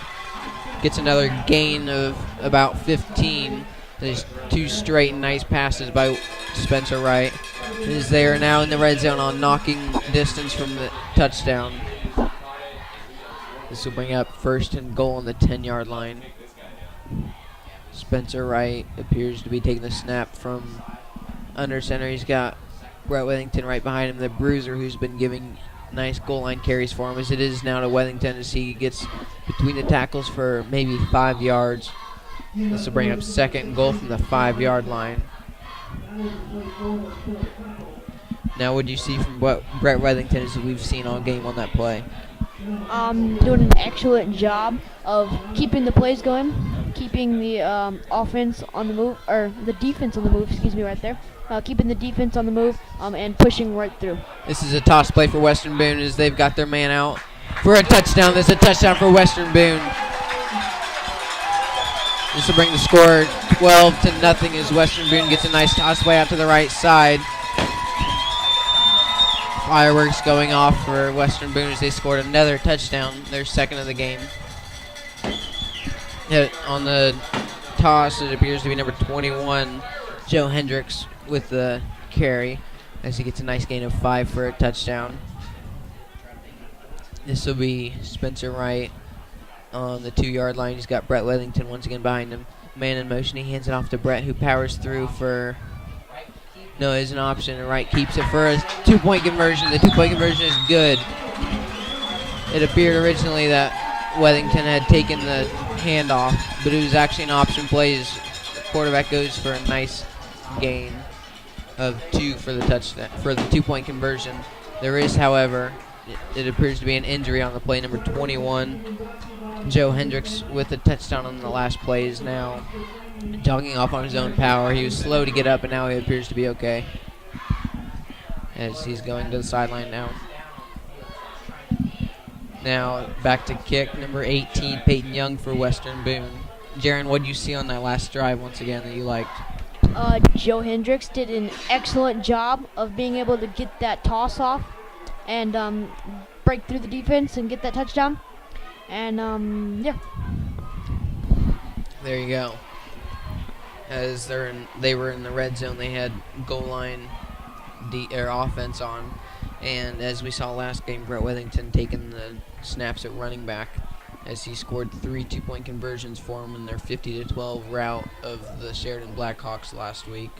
Gets another gain of about 15. There's 2 straight nice passes by Spencer Wright. As they are now in the red zone on knocking distance from the touchdown. This will bring up 1st and goal on the 10-yard line. Spencer Wright appears to be taking the snap from under center. He's got Brett Wethington right behind him, the bruiser who's been giving nice goal line carries for him, as it is now to Wethington as he gets between the tackles for maybe 5 yards. This will bring up 2nd and goal from the 5-yard line. Now what do you see from what Brett Wethington as we've seen all game on that play? Doing an excellent job of keeping the plays going, keeping the offense on the move, or the defense on the move, right there. Keeping the defense on the move and pushing right through. This is a toss play for Western Boone as they've got their man out for a touchdown. This is a touchdown for Western Boone. This will bring the score 12-0 as Western Boone gets a nice toss play out to the right side. Fireworks going off for Western Boone as they scored another touchdown, their 2nd of the game. On the toss, it appears to be number 21, Joe Hendricks, with the carry as he gets a nice gain of 5 for a touchdown. This will be Spencer Wright on the 2-yard line. He's got Brett Wethington once again behind him. Man in motion. He hands it off to Brett, who powers through for... No, it is an option, and Wright keeps it for a 2-point conversion. The 2-point conversion is good. It appeared originally that Wethington had taken the handoff, but it was actually an option play. His quarterback goes for a nice gain of 2 for the touchdown, for the 2-point conversion. There is, however, it appears to be an injury on the play. Number 21, Joe Hendricks, with a touchdown on the last play, is now jogging off on his own power. He was slow to get up, and now he appears to be okay, as he's going to the sideline now. Now back to kick, number 18, Peyton Young for Western Boone. Jaron, what did you see on that last drive once again that you liked? Joe Hendricks did an excellent job of being able to get that toss off and break through the defense and get that touchdown. And yeah. There you go. As they were in the red zone, they had goal line offense on, and as we saw last game, Brett Withington taking the snaps at running back, as he scored 3 2-point conversions for them in their 50-12 rout of the Sheridan Blackhawks last week.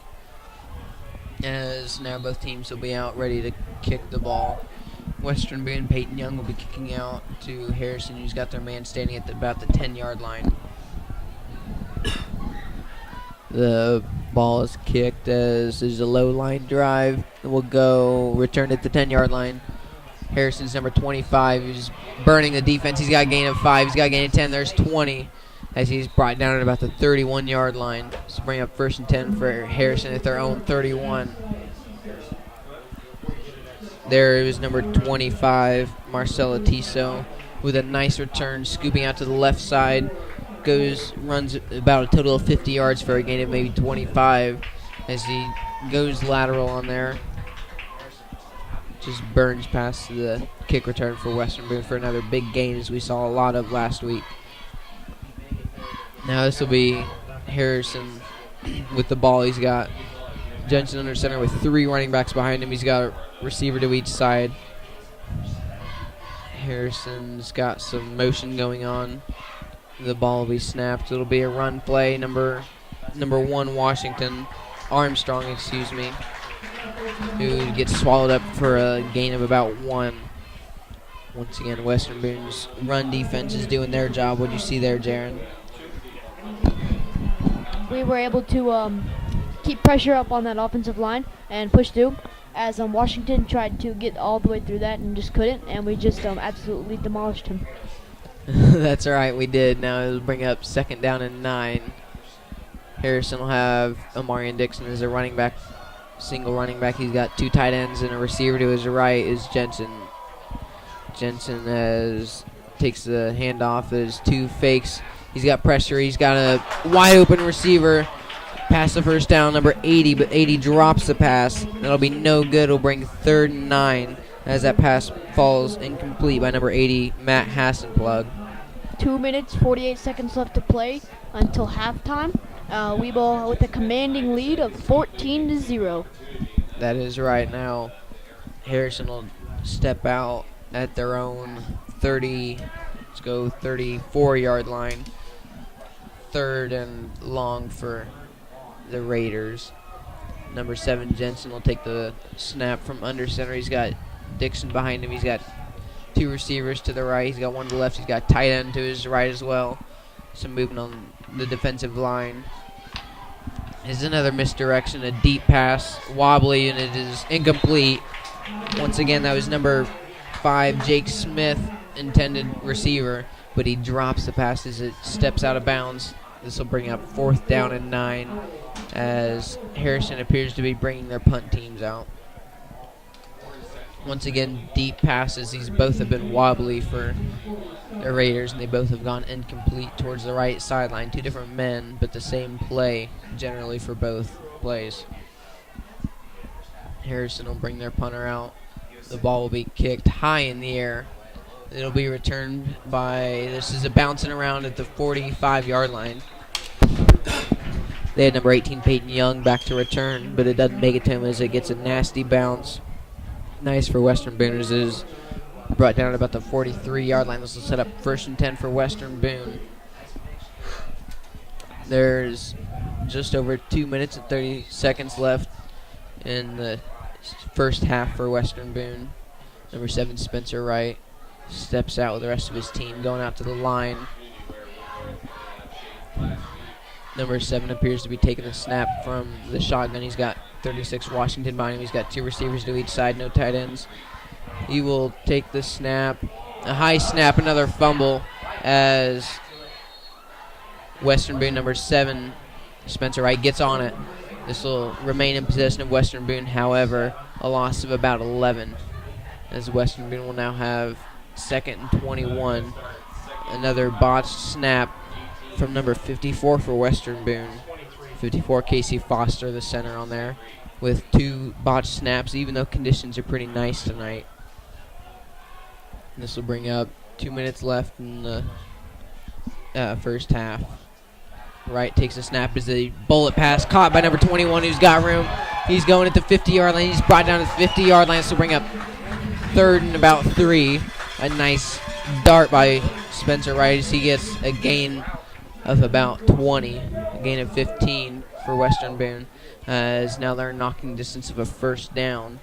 As now both teams will be out ready to kick the ball. Western Boone, Peyton Young will be kicking out to Harrison, who's got their man standing at about the 10-yard line. The ball is kicked as there's a low line drive. It will go returned at the 10-yard line. Harrison's number 25, who's burning the defense. He's got a gain of 5. He's got a gain of 10. There's 20 as he's brought down at about the 31-yard line. So bring up 1st and 10 for Harrison at their own 31. There is number 25, Marcelo Tiso, with a nice return, scooping out to the left side. Runs about a total of 50 yards for a gain of maybe 25 as he goes lateral on there. Just burns past the kick return for Western Boone for another big gain, as we saw a lot of last week. Now this will be Harrison with the ball. He's got Jensen under center with 3 running backs behind him. He's got a receiver to each side. Harrison's got some motion going on. The ball will be snapped. It'll be a run play. Number 1 Armstrong, who gets swallowed up for a gain of about 1. Once again, Western Boone's run defense is doing their job. What do you see there, Jaron? We were able to keep pressure up on that offensive line and push through, as Washington tried to get all the way through that and just couldn't, and we just absolutely demolished him. That's all right, we did. Now it'll bring up 2nd down and 9. Harrison will have Amarian Dixon as a running back, single running back. He's got 2 tight ends and a receiver to his right is Jensen. Jensen takes the handoff. There's 2 fakes. He's got pressure. He's got a wide open receiver. Pass the 1st down, number 80, but 80 drops the pass. That'll be no good. It'll bring 3rd and 9 as that pass falls incomplete by number 80, Matt Hassenplug. 2 minutes, 48 seconds left to play until halftime. Weeble with a commanding lead of 14-0. That is right. Now Harrison will step out at their own 34-yard line. 3rd and long for the Raiders. Number 7, Jensen, will take the snap from under center. He's got Dixon behind him. He's got 2 receivers to the right. He's got 1 to the left. He's got tight end to his right as well. Some movement on the defensive line. Is another misdirection, a deep pass, wobbly, and it is incomplete. Once again, that was number 5, Jake Smith, intended receiver, but he drops the pass as it steps out of bounds. This will bring up 4th down and 9 as Harrison appears to be bringing their punt teams out. Once again, deep passes. These both have been wobbly for the Raiders, and they both have gone incomplete towards the right sideline. 2 different men, but the same play generally for both plays. Harrison will bring their punter out. The ball will be kicked high in the air. It'll be returned this is a bouncing around at the 45-yard line. They had number 18, Peyton Young, back to return, but it doesn't make it to him as it gets a nasty bounce. Nice for Western Boone as it is brought down at about the 43-yard line. This will set up 1st and 10 for Western Boone. There's just over 2 minutes and 30 seconds left in the first half for Western Boone. Number 7, Spencer Wright, steps out with the rest of his team, going out to the line. Number 7 appears to be taking the snap from the shotgun. He's got 36 Washington behind him. He's got 2 receivers to each side, no tight ends. He will take the snap. A high snap, another fumble as Western Boone number 7, Spencer Wright, gets on it. This will remain in possession of Western Boone, however, a loss of about 11. As Western Boone will now have 2nd and 21. Another botched snap from number 54 for Western Boone. 54, Casey Foster, the center on there, with 2 botched snaps, even though conditions are pretty nice tonight. This will bring up 2 minutes left in the first half. Wright takes a snap as a bullet pass caught by number 21, who's got room. He's going at the 50-yard line. He's brought down to the 50-yard line, so bring up 3rd and about 3. A nice dart by Spencer Wright as he gets a gain of about 20, a gain of 15 for Western Boone, as now they're knocking distance of a first down.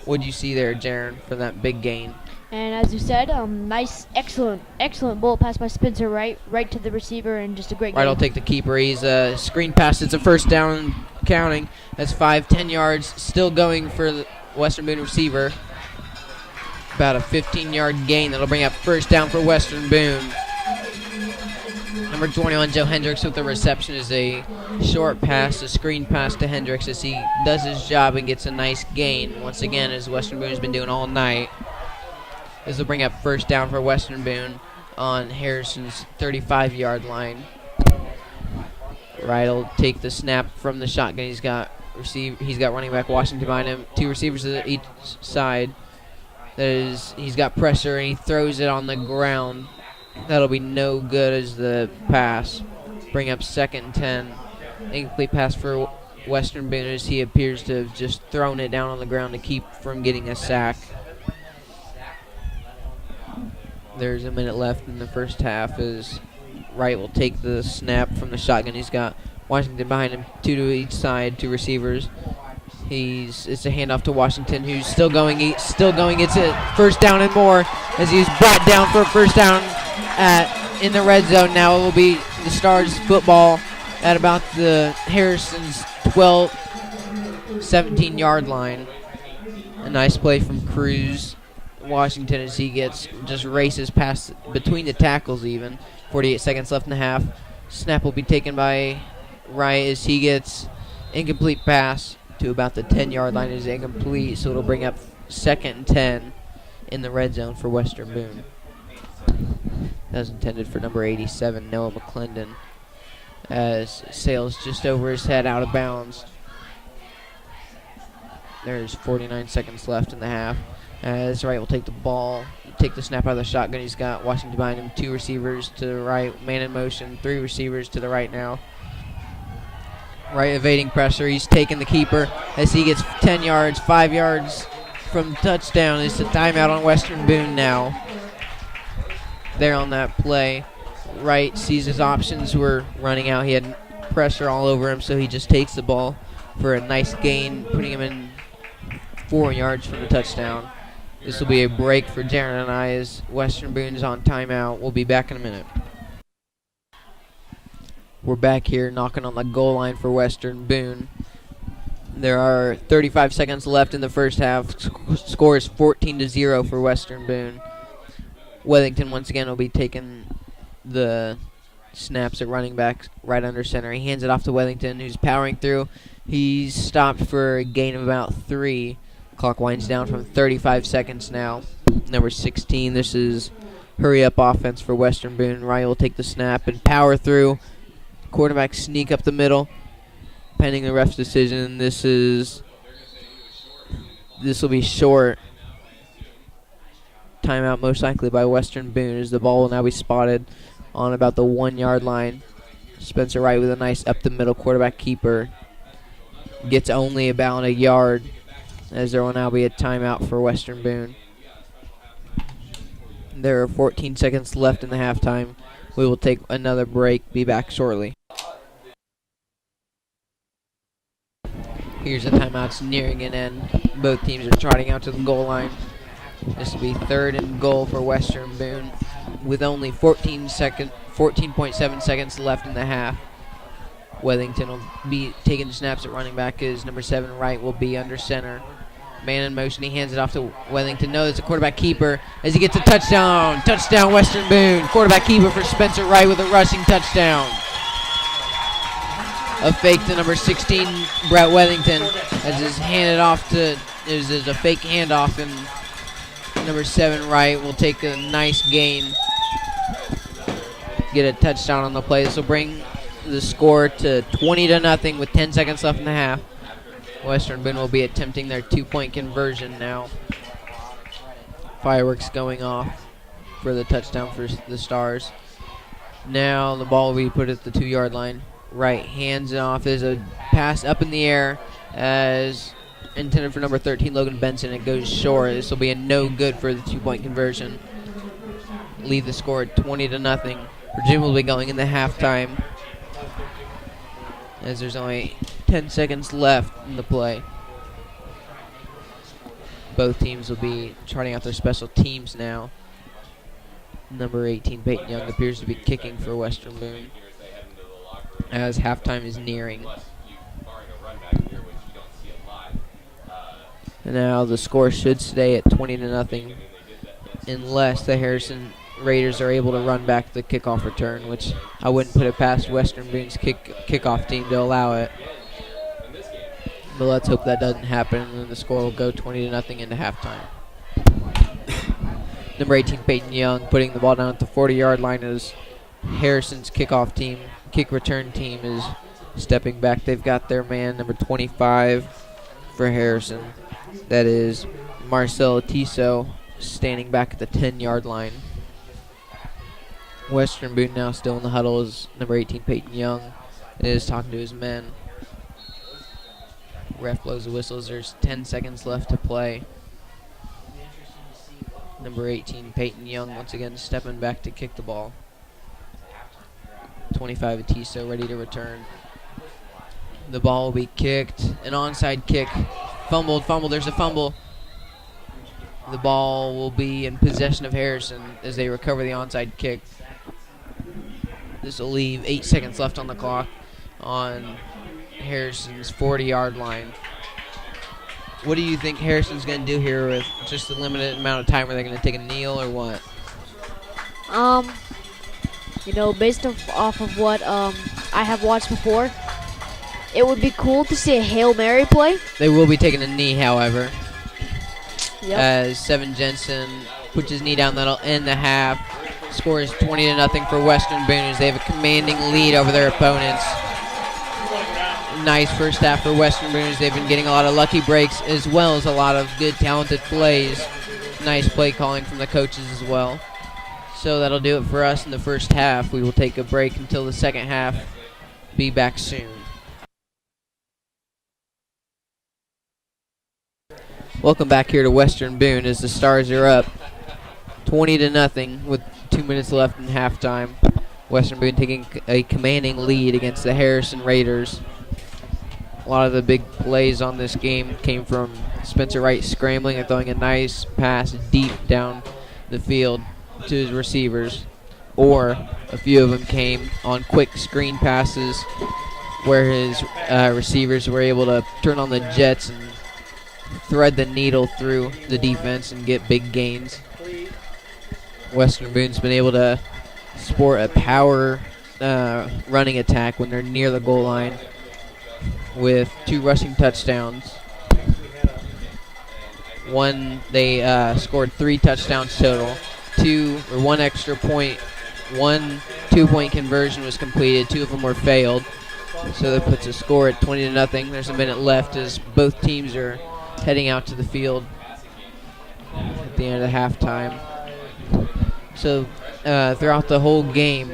What did you see there, Jaron, for that big gain? And as you said, nice, excellent bullet pass by Spencer Wright, right to the receiver, and just a great Wright game. will take the keeper. He's a screen pass. It's a first down counting. That's 5, 10 yards. Still going for the Western Boone receiver. About a 15-yard gain. That'll bring up first down for Western Boone. Number 21, Joe Hendricks with the reception, is a short pass, a screen pass to Hendricks as he does his job and gets a nice gain. Once again, as Western Boone has been doing all night. This will bring up first down for Western Boone on Harrison's 35-yard line. Wright will take the snap from the shotgun. He's got running back Washington behind him. 2 receivers to each side. He's got pressure and he throws it on the ground. That'll be no good as the pass. Bring up 2nd and 10. Incomplete pass for Western Boone as he appears to have just thrown it down on the ground to keep from getting a sack. There's a minute left in the first half as Wright will take the snap from the shotgun. He's got Washington behind him, 2 to each side, 2 receivers. It's a handoff to Washington, who's still going. It's a first down and more as he's brought down for a first down in the red zone. Now it will be the Stars football at about the Harrison's 12, 17-yard line. A nice play from Cruz. Washington as he just races past between the tackles even. 48 seconds left in the half. Snap will be taken by Wright as he gets incomplete pass to about the 10-yard line. Is incomplete, so it'll bring up 2nd and 10 in the red zone for Western Boone. That was intended for number 87, Noah McClendon, as sails just over his head out of bounds. There's 49 seconds left in the half. As Wright will take the snap out of the shotgun. He's got Washington behind him, 2 receivers to the right, man in motion, 3 receivers to the right now. Wright evading pressure. He's taking the keeper as he gets 10 yards, 5 yards from touchdown. It's a timeout on Western Boone now. There on that play. Wright sees his options were running out. He had pressure all over him, so he just takes the ball for a nice gain, putting him in 4 yards from the touchdown. This will be a break for Jaron and I as Western Boone is on timeout. We'll be back in a minute. We're back here knocking on the goal line for Western Boone. There are 35 seconds left in the first half. Score is 14-0 for Western Boone. Wellington once again will be taking the snaps at running back right under center. He hands it off to Wellington, who's powering through. He's stopped for a gain of about 3. Clock winds down from 35 seconds now. Number 16, this is hurry-up offense for Western Boone. Ryan will take the snap and power through. Quarterback sneak up the middle. Pending the ref's decision, this will be short. Timeout most likely by Western Boone as the ball will now be spotted on about the 1-yard line. Spencer Wright with a nice up-the-middle quarterback keeper. Gets only about a yard as there will now be a timeout for Western Boone. There are 14 seconds left in the halftime. We will take another break. Be back shortly. Here's the timeouts nearing an end. Both teams are trotting out to the goal line. This will be 3rd and goal for Western Boone. with only 14.7 seconds left in the half. Wellington will be taking the snaps at running back as number 7 Wright will be under center. Man in motion, he hands it off to Wellington. No, it's a quarterback keeper as he gets a touchdown. Touchdown, Western Boone. Quarterback keeper for Spencer Wright with a rushing touchdown. A fake to number 16, Brett Wellington, as is handed off to, is a fake handoff, and number 7 Wright will take a nice gain, get a touchdown on the play. This will bring the score to 20-0 with 10 seconds left in the half. Western Boone will be attempting their 2-point conversion now. Fireworks going off for the touchdown for the Stars. Now the ball will be put at the 2-yard line. Wright hands it off. There's a pass up in the air as intended for number 13, Logan Benson. It goes short. This will be a no good for the 2-point conversion. Leave the score at 20-0. Virginia will be going in the halftime as there's only 10 seconds left in the play. Both teams will be charting out their special teams now. Number 18, Peyton Young, appears to be kicking for Western Boone as halftime is nearing. And now the score should stay at 20-0 unless the Harrison Raiders are able to run back the kickoff return, which I wouldn't put it past Western Boone's kickoff team to allow it. But let's hope that doesn't happen, and then the score will go 20-0 into halftime. Number 18, Peyton Young, putting the ball down at the 40-yard line as Harrison's kick return team is stepping back. They've got their man, number 25 for Harrison. That is Marcel Tiso, standing back at the 10-yard line. Western Boone now still in the huddle as number 18, Peyton Young, is talking to his men. Ref blows the whistles. There's 10 seconds left to play. Number 18, Peyton Young, once again stepping back to kick the ball. 25, Atiso, ready to return. The ball will be kicked. An onside kick. Fumbled. There's a fumble. The ball will be in possession of Harrison as they recover the onside kick. This will leave 8 seconds left on the clock on Harrison's 40-yard line. What do you think Harrison's going to do here with just a limited amount of time? Are they going to take a kneel or what? Based off of what I have watched before, it would be cool to see a Hail Mary play. They will be taking a knee, however. Yep. As Seven Jensen puts his knee down, that'll end the half. Score is 20-0 for Western Boone as they have a commanding lead over their opponents. Nice first half for Western Boone as they've been getting a lot of lucky breaks as well as a lot of good talented plays. Nice play calling from the coaches as well. So that'll do it for us in the first half. We will take a break until the second half. Be back soon. Welcome back here to Western Boone as the Stars are up 20-0 with 2 minutes left in halftime. Western Boone taking a commanding lead against the Harrison Raiders. A lot of the big plays on this game came from Spencer Wright scrambling and throwing a nice pass deep down the field to his receivers, or a few of them came on quick screen passes where his receivers were able to turn on the jets and thread the needle through the defense and get big gains. Western Boone's been able to sport a power running attack when they're near the goal line with 2 rushing touchdowns. They scored 3 touchdowns total. 1 extra point, 1 2-point conversion was completed. 2 of them were failed. So that puts a score at 20-0. There's a minute left as both teams are heading out to the field at the end of the halftime. So throughout the whole game,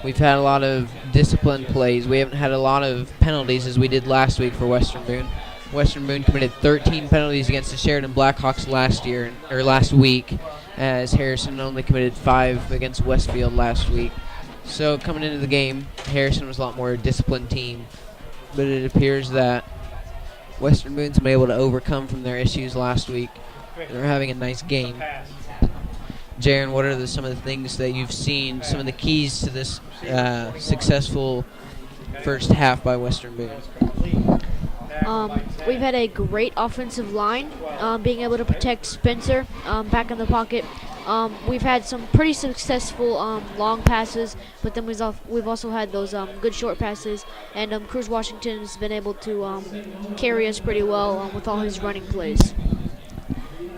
we've had a lot of disciplined plays. We haven't had a lot of penalties as we did last week for Western Boone. Western Boone committed 13 penalties against the Sheridan Blackhawks last week, as Harrison only committed 5 against Westfield last week. So coming into the game, Harrison was a lot more disciplined team, but it appears that Western Boone's been able to overcome from their issues last week. They're having a nice game. Jaron, what are some of the things that you've seen, some of the keys to this successful first half by Western Boone? We've had a great offensive line, being able to protect Spencer back in the pocket. We've had some pretty successful long passes, but then we've also had those good short passes, and Cruz Washington has been able to carry us pretty well with all his running plays.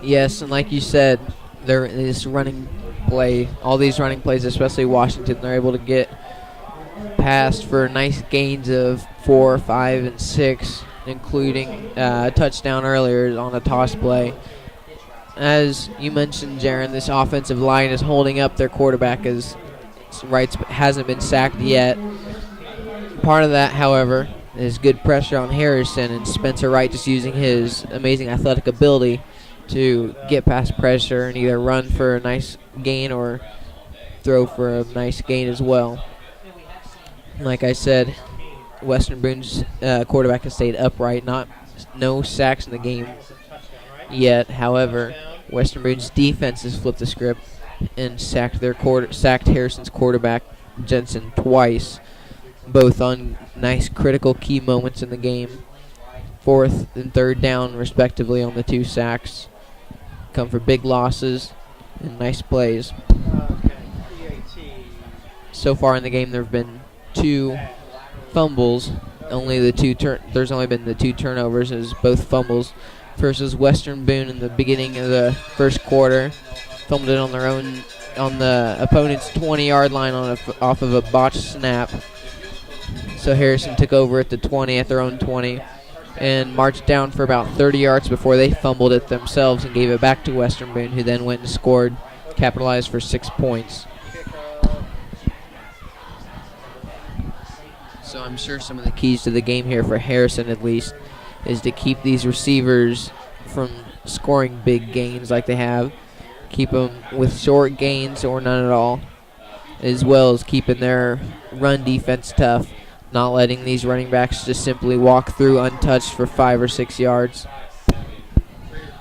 Yes, and like you said, this running play, all these running plays, especially Washington, they're able to get past for nice gains of 4, 5, and 6, including a touchdown earlier on a toss play. As you mentioned, Jaron, this offensive line is holding up their quarterback as Wright hasn't been sacked yet. Part of that, however, is good pressure on Harrison, and Spencer Wright just using his amazing athletic ability to get past pressure and either run for a nice gain or throw for a nice gain as well. Like I said, Western Boone's quarterback has stayed upright, no sacks in the game yet. However, Western Boone's defense has flipped the script and sacked Harrison's quarterback Jensen twice, both on nice critical key moments in the game. 4th and 3rd down, respectively, on the 2 sacks. Come for big losses and nice plays. So far in the game, there have been 2 fumbles. There's only been the 2 turnovers, as both fumbles. First was Western Boone in the beginning of the first quarter, fumbled it on the opponent's 20-yard line off of a botched snap. So Harrison took over at the 20, at their own 20, and marched down for about 30 yards before they fumbled it themselves and gave it back to Western Boone, who then went and scored, capitalized for 6 points. So I'm sure some of the keys to the game here for Harrison, at least, is to keep these receivers from scoring big gains like they have, keep them with short gains or none at all, as well as keeping their run defense tough, not letting these running backs just simply walk through untouched for 5 or 6 yards.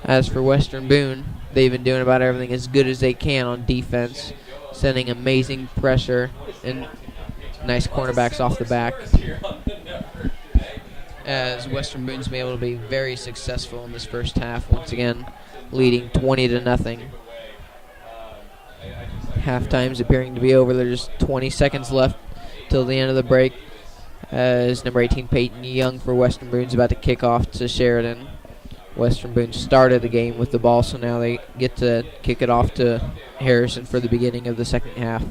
As for Western Boone, they've been doing about everything as good as they can on defense, sending amazing pressure and nice cornerbacks off the back, as Western Boone's been able to be very successful in this first half, once again leading 20-0. Halftime's appearing to be over. There's 20 seconds left till the end of the break, as number 18 Peyton Young for Western Boone's about to kick off to Sheridan. Western Boone started the game with the ball, so now they get to kick it off to Harrison for the beginning of the second half.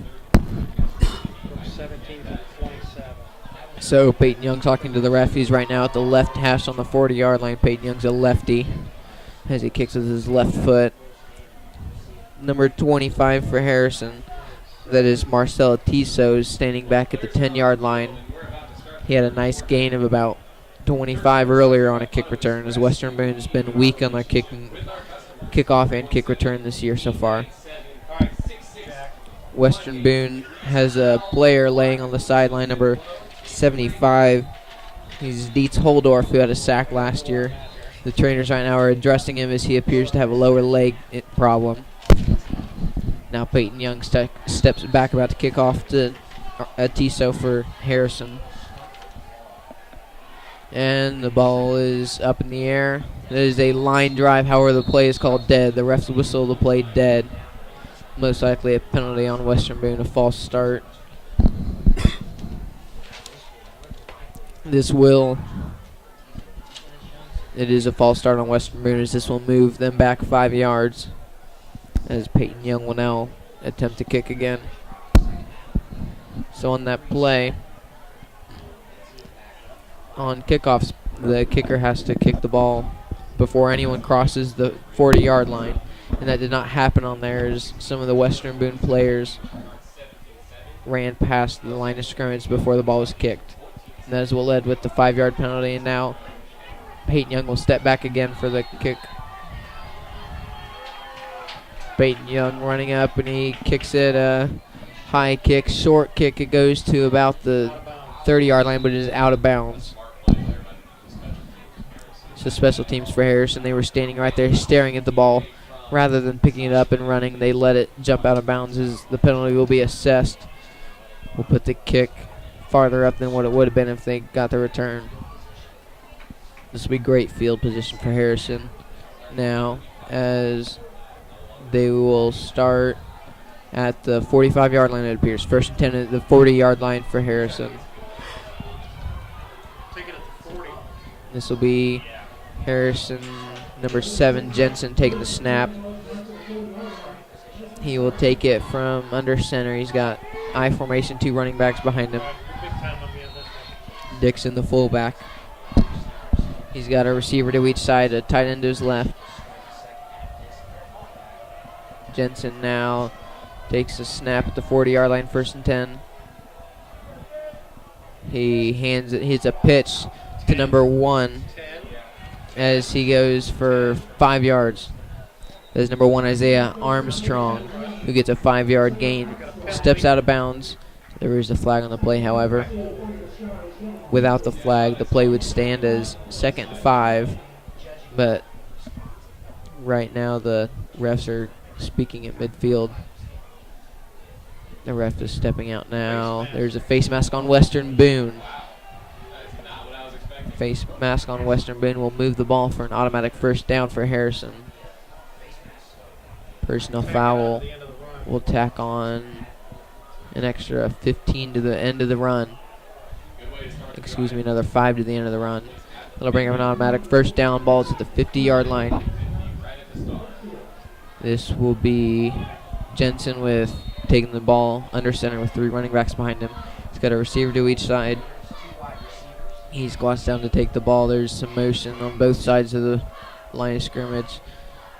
17-27. So Peyton Young talking to the ref. He's right now at the left hash on the 40-yard line. Peyton Young's a lefty as he kicks with his left foot. Number 25 for Harrison, that is Marcel Tiso, is standing back at the 10-yard line. He had a nice gain of about 25 earlier on a kick return, as Western Boone's been weak on their kickoff and kick return this year so far. Western Boone has a player laying on the sideline, number 75. He's Dietz Holdorf, who had a sack last year. The trainers right now are addressing him as he appears to have a lower leg problem. Now Peyton Young steps back, about to kick off to Tiso for Harrison. And the ball is up in the air. It is a line drive, however the play is called dead. The refs whistle the play dead. Most likely a penalty on Western Boone, a false start. It is a false start on Western Boone, as this will move them back 5 yards, as Peyton Young will now attempt to kick again. So on that play, on kickoffs, the kicker has to kick the ball before anyone crosses the 40-yard line, and that did not happen on there, as some of the Western Boone players ran past the line of scrimmage before the ball was kicked. And that is what led with the 5-yard penalty, and now Peyton Young will step back again for the kick. Peyton Young running up, and he kicks it, a high kick, short kick. It goes to about the 30-yard line, but it is out of bounds. So special teams for Harrison. They were standing right there staring at the ball, rather than picking it up and running, they let it jump out of bounds. As the penalty will be assessed. We'll put the kick farther up than what it would have been if they got the return. This will be great field position for Harrison now, as they will start at the 45-yard line, it appears. First and 10 at the 40-yard line for Harrison. This will be Harrison, number 7, Jensen, taking the snap. He will take it from under center. He's got I formation, 2 running backs behind him. Dixon, the fullback. He's got a receiver to each side, a tight end to his left. Jensen now takes a snap at the 40-yard line, first and 10. He hands it, hits a pitch to number 1 as he goes for 5 yards. There's number 1, Isaiah Armstrong, who gets a 5-yard gain, steps out of bounds. There is a flag on the play, however. Without the flag, the play would stand as 2nd and 5, but right now the refs are speaking at midfield. The ref is stepping out now. There's a face mask on Western Boone. Face mask on Western Boone will move the ball for an automatic first down for Harrison. Personal foul will tack on an extra 15 to the end of the run. Excuse me, another 5 to the end of the run. That'll bring up an automatic first down. Ball's at the 50-yard line. This will be Jensen with taking the ball under center with 3 running backs behind him. He's got a receiver to each side. He squats down to take the ball. There's some motion on both sides of the line of scrimmage.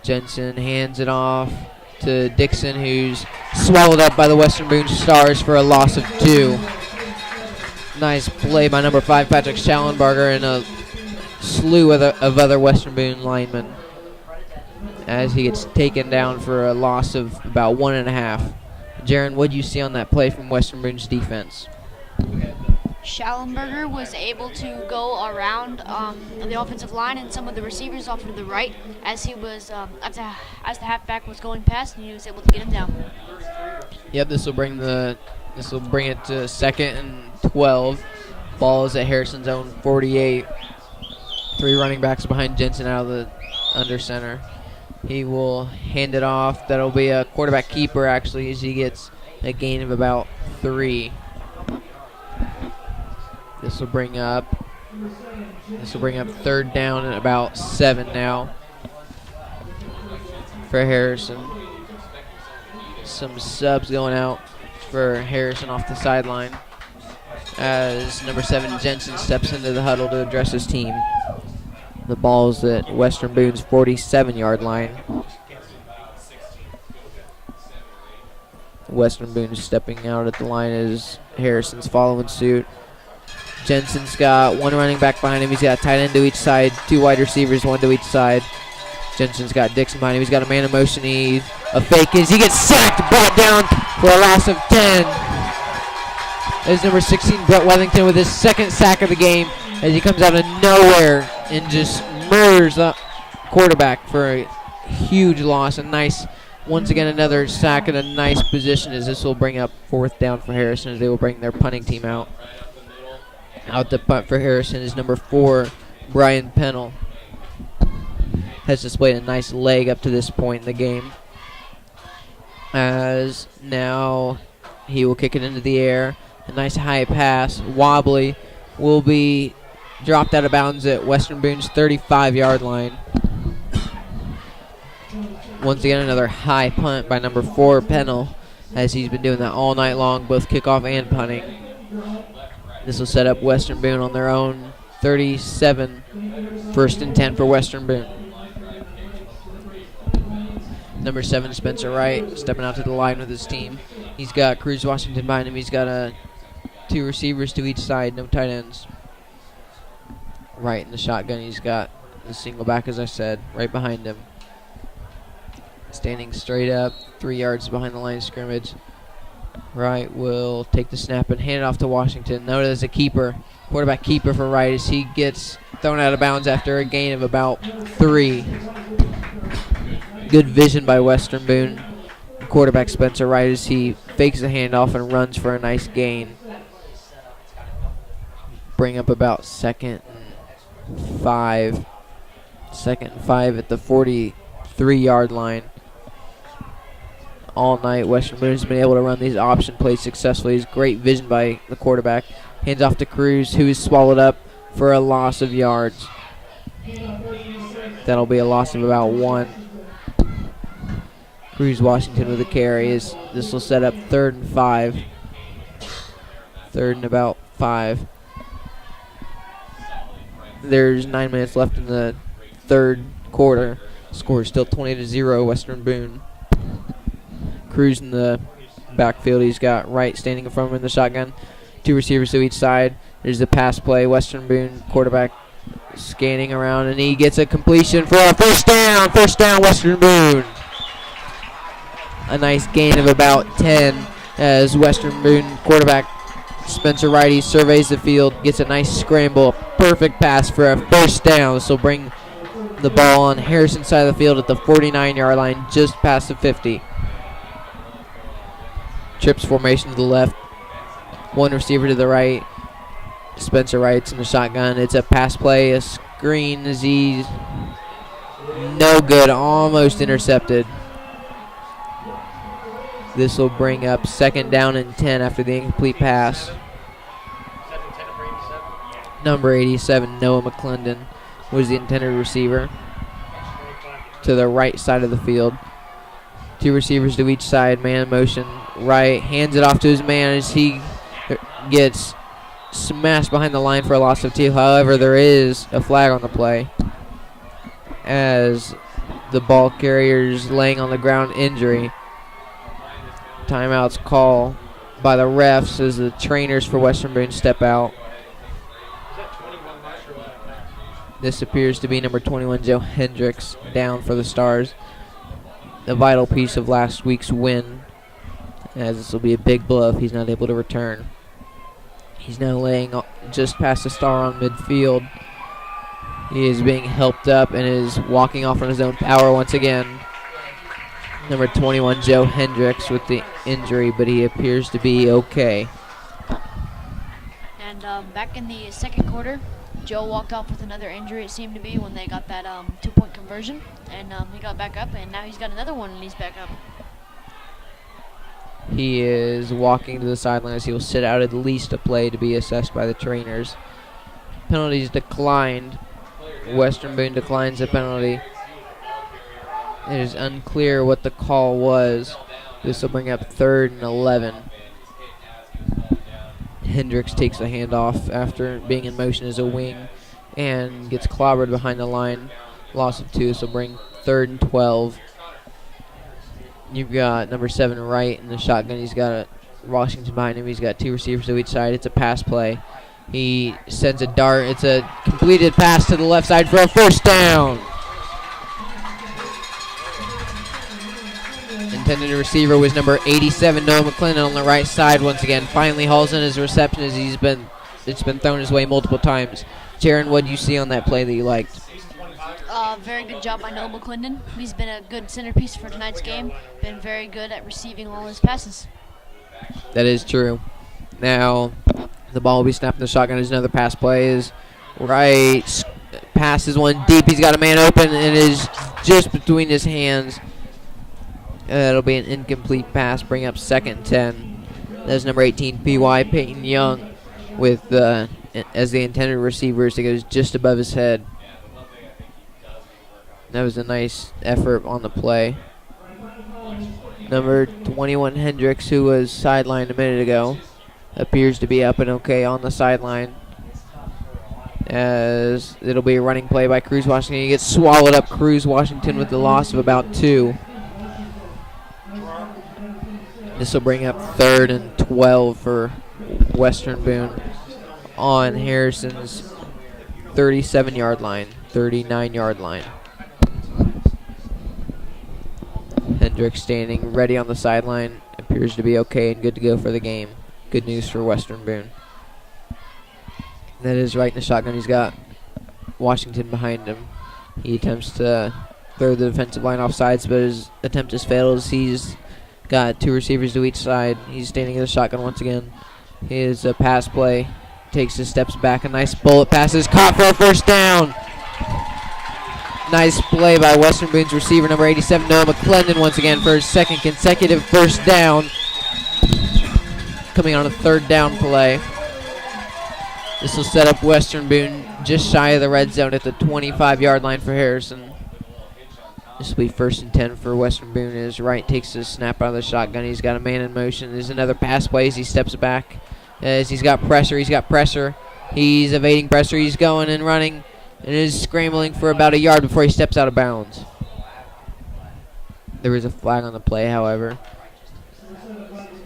Jensen hands it off to Dixon, who's swallowed up by the Western Boone Stars for a loss of 2. Nice play by number 5, Patrick Schallenberger, and a slew of other Western Boone linemen as he gets taken down for a loss of about 1.5. Jaron, what do you see on that play from Western Boone's defense? Schallenberger was able to go around the offensive line and some of the receivers off to the right as he was as the halfback was going past, and he was able to get him down. Yep, this will bring it to 2nd and 12. Ball is at Harrison's own 48. 3 running backs behind Jensen out of the under center. He will hand it off. That'll be a quarterback keeper actually, as he gets a gain of about 3. This will bring up 3rd down and about 7 now for Harrison. Some subs going out for Harrison off the sideline as number 7 Jensen steps into the huddle to address his team. The ball's at Western Boone's 47-yard line. Western Boone stepping out at the line as Harrison's following suit. Jensen's got 1 running back behind him. He's got a tight end to each side, 2 wide receivers, 1 to each side. Jensen's got Dixon behind him. He's got a man in motion. A fake as he gets sacked, brought down for a loss of 10. There's number 16, Brett Wellington, with his 2nd sack of the game as he comes out of nowhere and just murders the quarterback for a huge loss. Once again, another sack and a nice position as this will bring up 4th down for Harrison as they will bring their punting team out. Out to punt for Harrison is number 4, Brian Pennell. Has displayed a nice leg up to this point in the game. As now he will kick it into the air. A nice high pass, wobbly, will be dropped out of bounds at Western Boone's 35-yard line. Once again, another high punt by number 4, Pennell, as he's been doing that all night long, both kickoff and punting. This will set up Western Boone on their own 37, 1st and 10 for Western Boone. Number 7, Spencer Wright, stepping out to the line with his team. He's got Cruz Washington behind him. He's got 2 receivers to each side, no tight ends. Right in the shotgun, he's got the single back, as I said, right behind him. Standing straight up, 3 yards behind the line of scrimmage. Wright will take the snap and hand it off to Washington. Noted as a keeper, quarterback keeper for Wright, as he gets thrown out of bounds after a gain of about 3. Good vision by Western Boone. Quarterback Spencer Wright as he fakes the handoff and runs for a nice gain. Bring up about second and 5. Second and 5 at the 43-yard line. All night, Western Boone has been able to run these option plays successfully. It's great vision by the quarterback. Hands off to Cruz, who is swallowed up for a loss of yards. That'll be a loss of about 1. Cruz Washington with the carry. This will set up 3rd and 5. 3rd and about 5. There's 9 minutes left in the 3rd quarter. Score is still 20-0, Western Boone. Cruz in the backfield. He's got Wright standing in front of him in the shotgun. 2 receivers to each side. There's the pass play. Western Boone quarterback scanning around, and he gets a completion for a first down. First down, Western Boone. A nice gain of about 10 as Western Boone quarterback Spencer Wright surveys the field, gets a nice scramble, a perfect pass for a first down. This will bring the ball on Harrison's side of the field at the 49-yard line, just past the 50. Trips formation to the left. 1 receiver to the right. Spencer Wright's in the shotgun. It's a pass play, a screen as he's no good, almost intercepted. This will bring up 2nd down and 10 after the incomplete pass. Number 87, Noah McClendon, was the intended receiver. To the right side of the field. 2 receivers to each side, man motion. Wright hands it off to his man as he gets smashed behind the line for a loss of 2. However, there is a flag on the play as the ball carrier's laying on the ground, injury. Timeouts call by the refs as the trainers for Western Boone step out. This appears to be number 21, Joe Hendricks, down for the Stars. A vital piece of last week's win, as this will be a big blow if he's not able to return. He's now laying just past the Star on midfield. He is being helped up and is walking off on his own power once again. Number 21, Joe Hendricks, with the injury, but he appears to be okay. And back in the 2nd quarter, Joe walked off with another injury, it seemed to be, when they got that 2-point conversion. And he got back up, and now he's got another one, and he's back up. He is walking to the sidelines. He will sit out at least a play to be assessed by the trainers. Penalties declined. Western Boone declines the penalty. It is unclear what the call was. This will bring up 3rd and 11. Hendricks takes the handoff after being in motion as a wing and gets clobbered behind the line. Loss of 2, so bring 3rd and 12. You've got number 7 Wright in the shotgun. He's got a Washington behind him. He's got 2 receivers to each side. It's a pass play. He sends a dart. It's a completed pass to the left side for a first down. Intended receiver was number 87, Noah McClendon, on the right side once again. Finally hauls in his reception as it's been thrown his way multiple times. Jaron, what do you see on that play that you liked? Very good job by Noah McClendon. He's been a good centerpiece for tonight's game. Been very good at receiving all his passes. That is true. Now, the ball will be snapped in the shotgun. There's another pass play. Is Wright passes one deep. He's got a man open and is just between his hands. It'll be an incomplete pass, bring up 2nd and 10. That's number 18, P.Y. Peyton Young, with as the intended receiver, so it goes just above his head. That was a nice effort on the play. Number 21, Hendricks, who was sidelined a minute ago, appears to be up and okay on the sideline. As it'll be a running play by Cruz Washington. He gets swallowed up, Cruz Washington, with the loss of about 2. This will bring up 3rd and 12 for Western Boone on Harrison's 37-yard line, 39-yard line. Hendricks standing ready on the sideline, appears to be okay and good to go for the game. Good news for Western Boone. That is right in the shotgun. He's got Washington behind him. He attempts to throw the defensive line off sides, but his attempt has failed as he's got 2 receivers to each side. He's standing in the shotgun once again. His pass play takes his steps back. A nice bullet pass is caught for a first down. Nice play by Western Boone's receiver, number 87, Noah McClendon, once again for his second consecutive first down. Coming on a 3rd down play. This will set up Western Boone just shy of the red zone at the 25-yard line for Harrison. This will be 1st and 10 for Western Boone as Wright takes his snap out of the shotgun. He's got a man in motion. There's another pass play as he steps back. As he's got pressure. He's evading pressure. He's going and running and is scrambling for about a yard before he steps out of bounds. There is a flag on the play, however.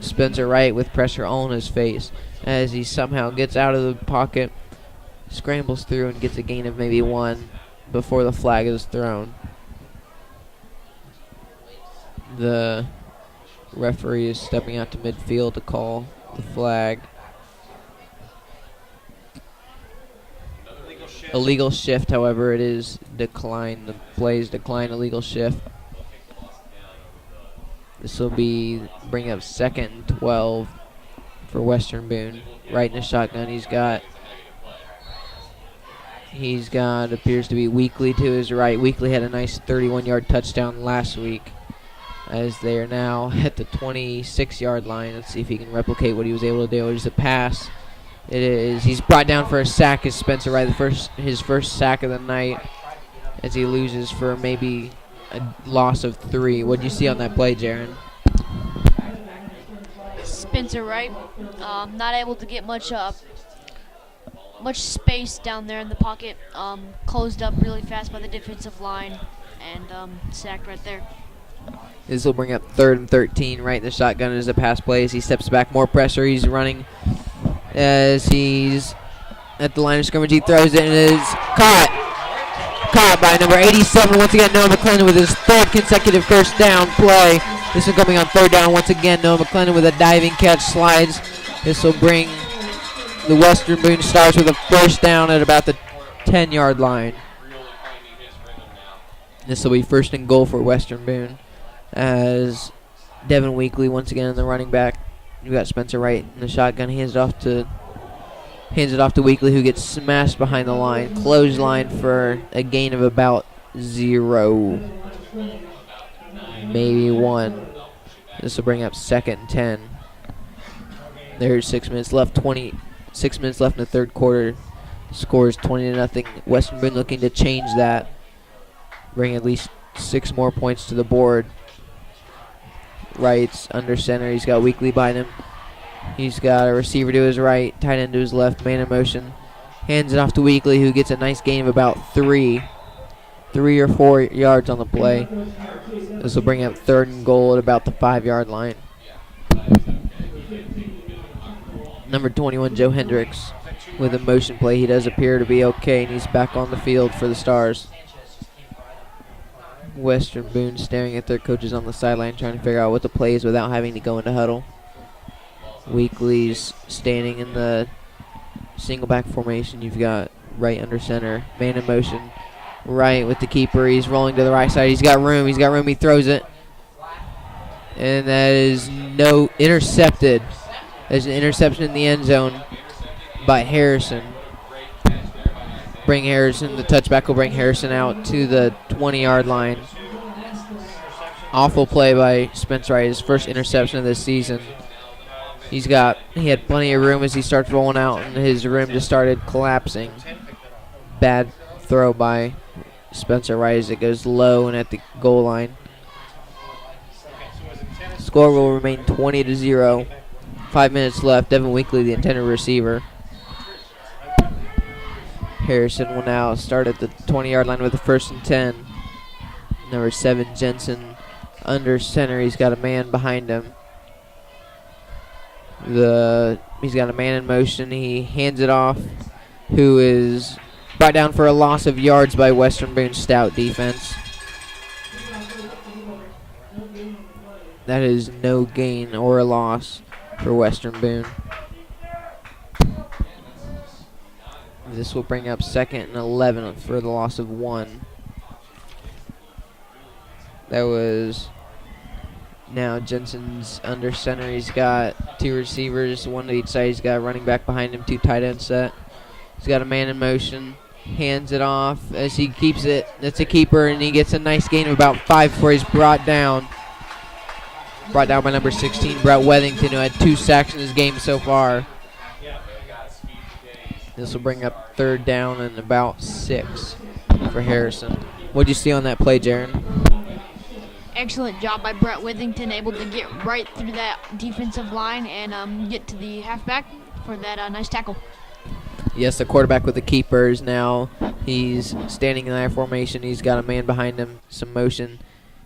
Spencer Wright with pressure on his face as he somehow gets out of the pocket, scrambles through and gets a gain of maybe 1 before the flag is thrown. The referee is stepping out to midfield to call the flag. Illegal shift, however, it is declined. The play is declined, illegal shift. This will bring up 2nd and 12 for Western Boone. Right in the shotgun, he's got appears to be Weekly to his right. Weekly had a nice 31-yard touchdown last week, as they are now at the 26-yard line. Let's see if he can replicate what he was able to do. It's a pass. He's brought down for a sack as Spencer Wright, his first sack of the night, as he loses for maybe a loss of 3. What did you see on that play, Jaron? Spencer Wright, not able to get much space down there in the pocket. Closed up really fast by the defensive line and sacked right there. This will bring up 3rd and 13. Right in the shotgun as a pass play. As he steps back, more pressure. He's running. As he's at the line of scrimmage, he throws it and is caught by number 87. Once again, Noah McClendon with his 3rd consecutive first down play. This one coming on 3rd down. Once again, Noah McClendon with a diving catch, slides. This will bring the Western Boone Stars with a first down at about the 10-yard line. This will be 1st and goal for Western Boone, as Devin Weekly once again in the running back. You got Spencer Wright in the shotgun. Hands it off to Weekly, who gets smashed behind the line. Clothesline for a gain of about 0, maybe 1. This will bring up 2nd and 10. There's 6 minutes left. 6 minutes left in the 3rd quarter. Score is 20-0. Western Boone looking to change that, bring at least 6 more points to the board. Wright's under center. He's got Weekly behind him. He's got a receiver to his right, tight end to his left, man in motion. Hands it off to Weekly, who gets a nice gain of about 3 or 4 yards on the play. This will bring up 3rd and goal at about the 5-yard line. Number 21, Joe Hendricks, with a motion play. He does appear to be okay, and he's back on the field for the Stars. Western Boone staring at their coaches on the sideline, trying to figure out what the play is without having to go into huddle. Weekly's standing in the single back formation. You've got Wright under center, man in motion. Wright with the keeper. He's rolling to the right side. He's got room. He throws it, and that is intercepted. There's an interception in the end zone by Harrison. The touchback will bring Harrison out to the 20-yard line. Awful play by Spencer Wright, his first interception of this season. He had plenty of room as he starts rolling out, and his rim just started collapsing. Bad throw by Spencer Wright as it goes low and at the goal line. Score will remain 20-0. 5 minutes left. Devin Weekly, the intended receiver. Harrison will now start at the 20-yard line with a 1st and 10. Number 7, Jensen, under center. He's got a man behind him. He's got a man in motion. He hands it off, who is brought down for a loss of yards by Western Boone's stout defense. That is no gain or a loss for Western Boone. This will bring up 2nd and 11 for the loss of 1. That was now Jensen's under center. He's got 2 receivers, 1 to each side. He's got a running back behind him, 2 tight end set. He's got a man in motion. Hands it off as he keeps it. That's a keeper, and he gets a nice gain of about 5 before he's brought down. Brought down by number 16, Brett Wethington, who had 2 sacks in his game so far. This will bring up 3rd down and about 6 for Harrison. What'd you see on that play, Jaron? Excellent job by Brett Withington, able to get right through that defensive line and get to the halfback for that nice tackle. Yes, the quarterback with the keepers now. He's standing in that formation. He's got a man behind him, some motion.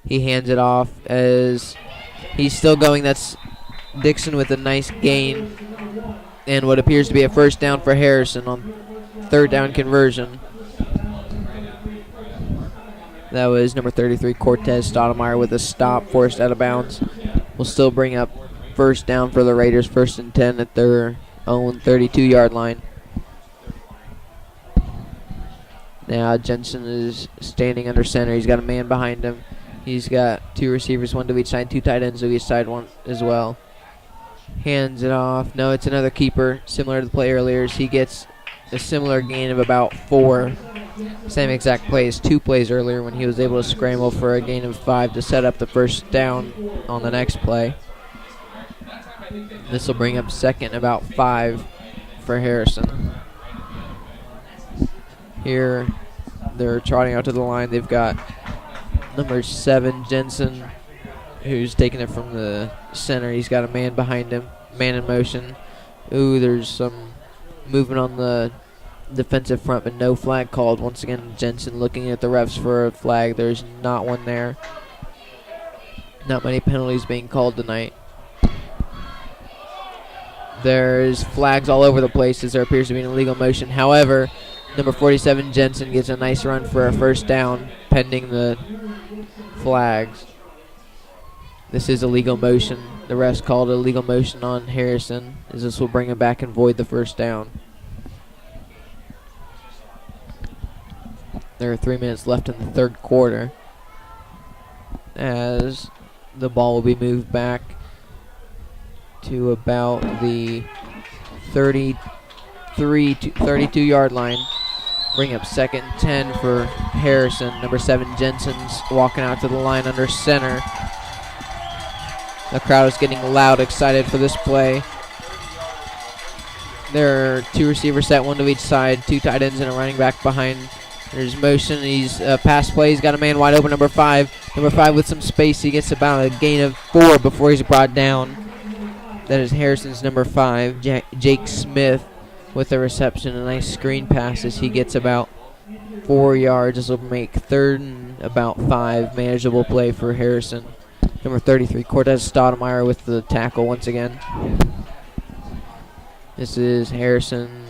He hands it off as he's still going. That's Dixon with a nice gain and what appears to be a 1st down for Harrison on 3rd down conversion. That was number 33, Cortez Stoudemire, with a stop forced out of bounds. Will still bring up 1st down for the Raiders, 1st and 10 at their own 32-yard line. Now Jensen is standing under center. He's got a man behind him. He's got 2 receivers, 1 to each side, 2 tight ends to each side, 1 as well. Hands it off. No, it's another keeper, similar to the play earlier. He gets a similar gain of about 4. Same exact plays, 2 plays earlier when he was able to scramble for a gain of 5 to set up the 1st down on the next play. This will bring up 2nd, about 5 for Harrison. Here, they're trotting out to the line. They've got number 7, Jensen, who's taking it from the center. He's got a man behind him, man in motion. Ooh, there's some movement on the defensive front, but no flag called. Once again, Jensen looking at the refs for a flag. There's not one there. Not many penalties being called tonight. There's flags all over the place as there appears to be an illegal motion. However, number 47, Jensen, gets a nice run for a 1st down pending the flags. This is a legal motion. The refs called a legal motion on Harrison, as this will bring him back and void the 1st down. There are 3 minutes left in the 3rd quarter as the ball will be moved back to about the 32-yard line. Bring up 2nd and 10 for Harrison. Number 7, Jensen's walking out to the line under center. The crowd is getting loud, excited for this play. There are 2 receivers set, 1 to each side, 2 tight ends and a running back behind. There's motion. He's pass play. He's got a man wide open, number 5. Number 5 with some space. He gets about a gain of 4 before he's brought down. That is Harrison's number 5, Jake Smith, with a reception. A nice screen pass as he gets about 4 yards. This will make 3rd and about 5. Manageable play for Harrison. Number 33, Cortez Stoudemire, with the tackle once again. This is Harrison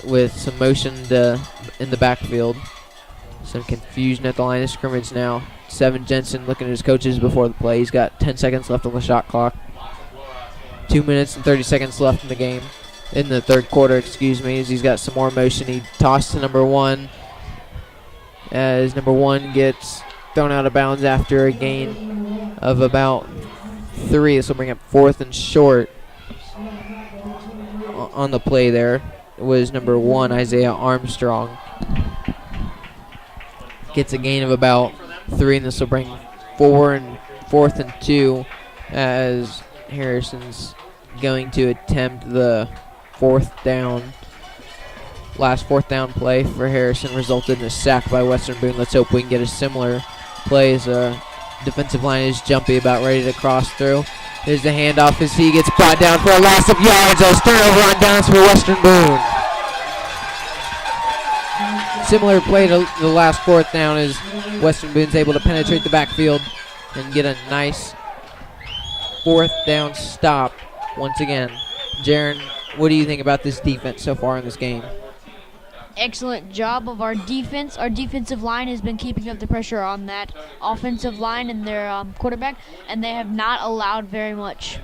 with some motion in the backfield. Some confusion at the line of scrimmage now. 7, Jensen looking at his coaches before the play. He's got 10 seconds left on the shot clock. 2 minutes and 30 seconds left in the game. In the 3rd quarter, excuse me, as he's got some more motion. He tossed to number 1 as number 1 gets thrown out of bounds after a gain of about 3. This will bring up 4th and short. On the play there was number 1, Isaiah Armstrong. Gets a gain of about 3, and this will bring 4th and 2 as Harrison's going to attempt the 4th down. Last 4th down play for Harrison resulted in a sack by Western Boone. Let's hope we can get a similar play as a defensive line is jumpy, about ready to cross through. There's the handoff as he gets brought down for a loss of yards. As turnover on downs for Western Boone. Similar play to the last 4th down as Western Boone's able to penetrate the backfield and get a nice 4th down stop once again. Jaron, what do you think about this defense so far in this game? Excellent job of our defense. Our defensive line has been keeping up the pressure on that offensive line and their quarterback, and they have not allowed very much.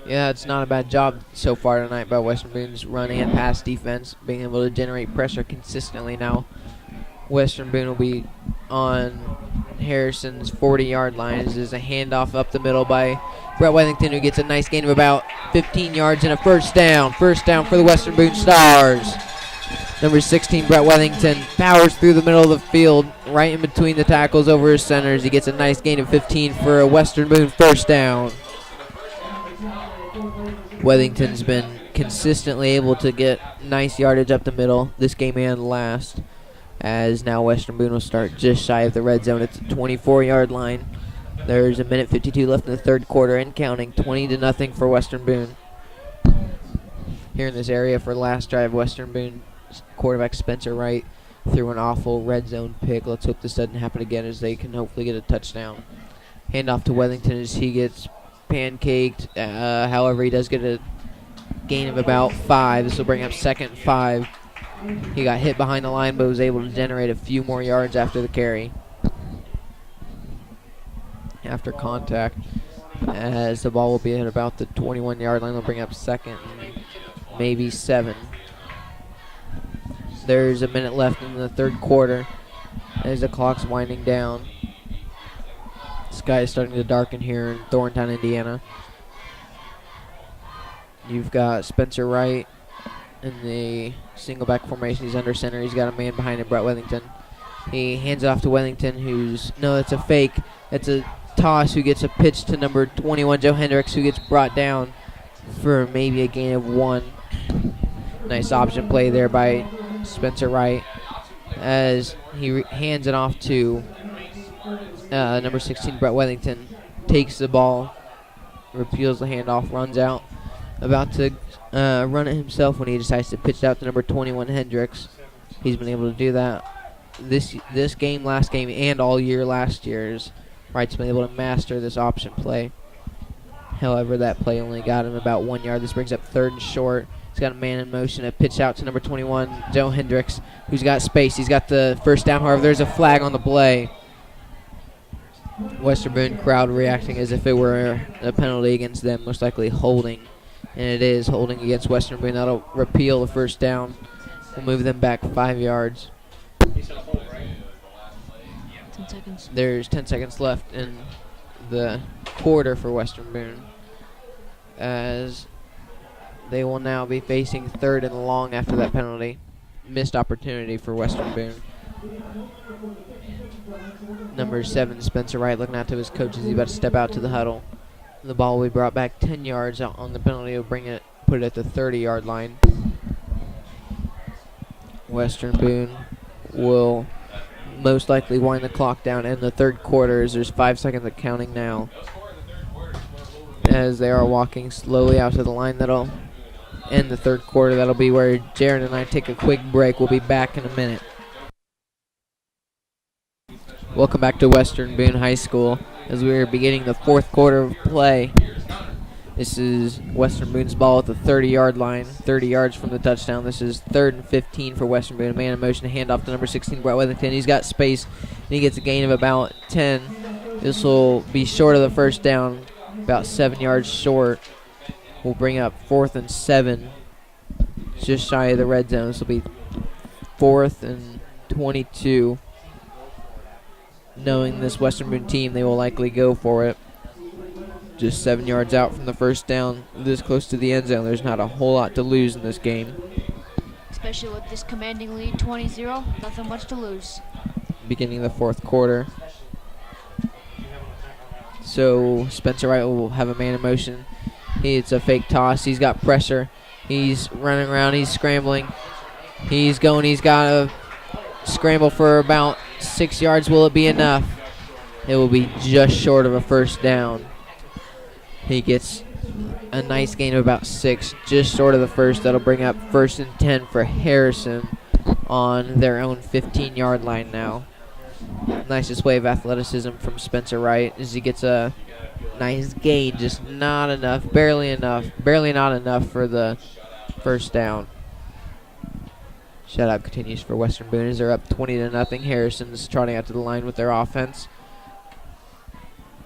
Yeah, it's not a bad job so far tonight by Western Boone's run and pass defense, being able to generate pressure consistently now. Western Boone will be on Harrison's 40-yard line. This is a handoff up the middle by Brett Wethington, who gets a nice gain of about 15 yards and a first down. First down for the Western Boone Stars. Number 16, Brett Wethington, powers through the middle of the field, right in between the tackles over his centers. He gets a nice gain of 15 for a Western Boone first down. Wethington's been consistently able to get nice yardage up the middle this game and last, as now Western Boone will start just shy of the red zone. It's a 24-yard line. There's a minute 52 left in the third quarter and counting. 20-0 for Western Boone. Here in this area for the last drive, Western Boone quarterback Spencer Wright threw an awful red zone pick. Let's hope this doesn't happen again, as they can hopefully get a touchdown. Handoff to Wethington as he gets pancaked. However, he does get a gain of about 5. This will bring up 2nd and 5. He got hit behind the line, but was able to generate a few more yards after the carry. After contact, as the ball will be at about the 21-yard line, they'll bring up 2nd and maybe 7. There's a minute left in the third quarter as the clock's winding down. The sky is starting to darken here in Thorntown, Indiana. You've got Spencer Wright in the single back formation. He's under center. He's got a man behind him, Brett Wethington. He hands it off to Wethington, that's a fake. That's a toss, who gets a pitch to number 21, Joe Hendricks, who gets brought down for maybe a gain of 1. Nice option play there by Spencer Wright as he hands it off to number 16, Brett Wethington. Takes the ball, repeals the handoff, runs out, about to run it himself when he decides to pitch it out to number 21, Hendricks. He's been able to do that this game, last game, and all year last year's. Wright's been able to master this option play. However, that play only got him about 1 yard. This brings up 3rd and short. He's got a man in motion, a pitch out to number 21, Joe Hendricks, who's got space. He's got the first down. However, there's a flag on the play. Western Boone crowd reacting as if it were a penalty against them, most likely holding. And it is holding against Western Boone. That'll repeal the first down. We'll move them back 5 yards. 10 seconds. There's 10 seconds left in the quarter for Western Boone, as they will now be facing 3rd and long after that penalty. Missed opportunity for Western Boone. Number 7, Spencer Wright, looking out to his coaches. He's about to step out to the huddle. The ball will be brought back 10 yards out on the penalty. Will put it at the 30-yard line. Western Boone will most likely wind the clock down in the third quarter, as there's 5 seconds of counting now, as they are walking slowly out to the line. That'll end the third quarter. That'll be where Jaron and I take a quick break. We'll be back in a minute. Welcome back to Western Boone High School as we are beginning the fourth quarter of play. This is Western Boone's ball at the 30-yard line, 30 yards from the touchdown. This is 3rd and 15 for Western Boone. A man in motion, hand off to number 16, Brett Wethington. He's got space, and he gets a gain of about 10. This will be short of the first down, about 7 yards short. We'll bring up 4th and 7, just shy of the red zone. This will be 4th and 22. Knowing this Western Boone team, they will likely go for it. Just 7 yards out from the first down, this close to the end zone. There's not a whole lot to lose in this game. Especially with this commanding lead, 20-0, nothing much to lose. Beginning of the fourth quarter. So Spencer Wright will have a man in motion. It's a fake toss. He's got pressure. He's running around. He's scrambling. He's going. He's got a scramble for about 6 yards. Will it be enough? It will be just short of a first down. He gets a nice gain of about 6, just short of the first. That'll bring up 1st and 10 for Harrison on their own 15-yard line now. Nice display of athleticism from Spencer Wright as he gets a nice gain, just not enough, barely not enough for the first down. Shutout continues for Western Boone as they're up 20-0. Harrison's trotting out to the line with their offense.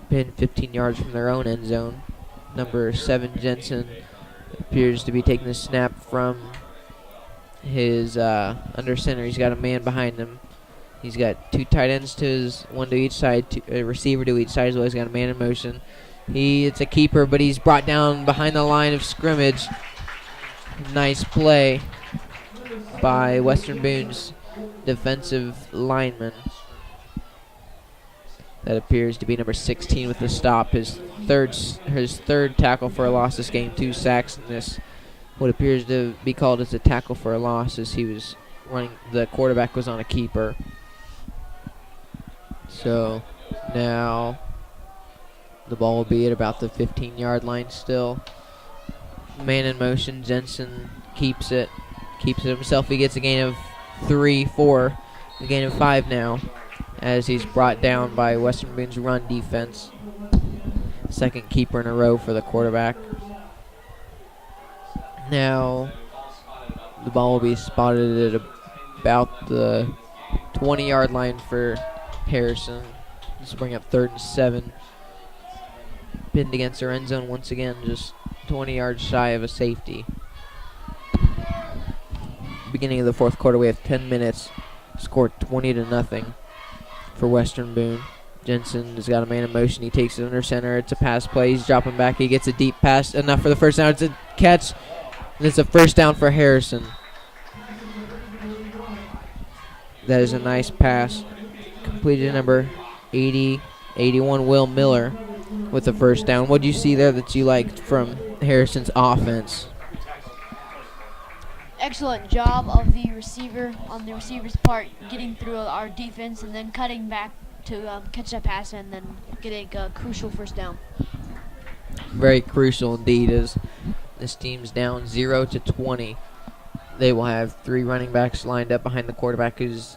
Pinned 15 yards from their own end zone. Number 7, Jensen, appears to be taking the snap from his under center. He's got a man behind him. He's got 2 tight ends to his, 1 to each side, a receiver to each side as well. He's got a man in motion. It's a keeper, but he's brought down behind the line of scrimmage. Nice play by Western Boone's defensive lineman. That appears to be number 16 with the stop. His third tackle for a loss this game. 2 sacks in this. What appears to be called as a tackle for a loss as he was running. The quarterback was on a keeper. So now the ball will be at about the 15-yard line still. Man in motion. Jensen keeps it himself. He gets a gain of 3-4, a gain of 5 now, as he's brought down by Western Boone's run defense. Second keeper in a row for the quarterback. Now the ball will be spotted at about the 20-yard line for Harrison. This will bring up 3rd and 7. Pinned against their end zone once again, just 20 yards shy of a safety. Beginning of the 4th quarter, we have 10 minutes. Scored 20-0 for Western Boone. Jensen has got a man in motion. He takes it under center. It's a pass play. He's dropping back. He gets a deep pass. Enough for the first down. It's a catch. And it's a first down for Harrison. That is a nice pass. Completed number 81, Will Miller, with the first down. What do you see there that you liked from Harrison's offense? Excellent job of the receiver on the receiver's part, getting through our defense and then cutting back to catch that pass and then getting a crucial first down. Very crucial indeed, as this team's down 0-20. They will have 3 running backs lined up behind the quarterback who's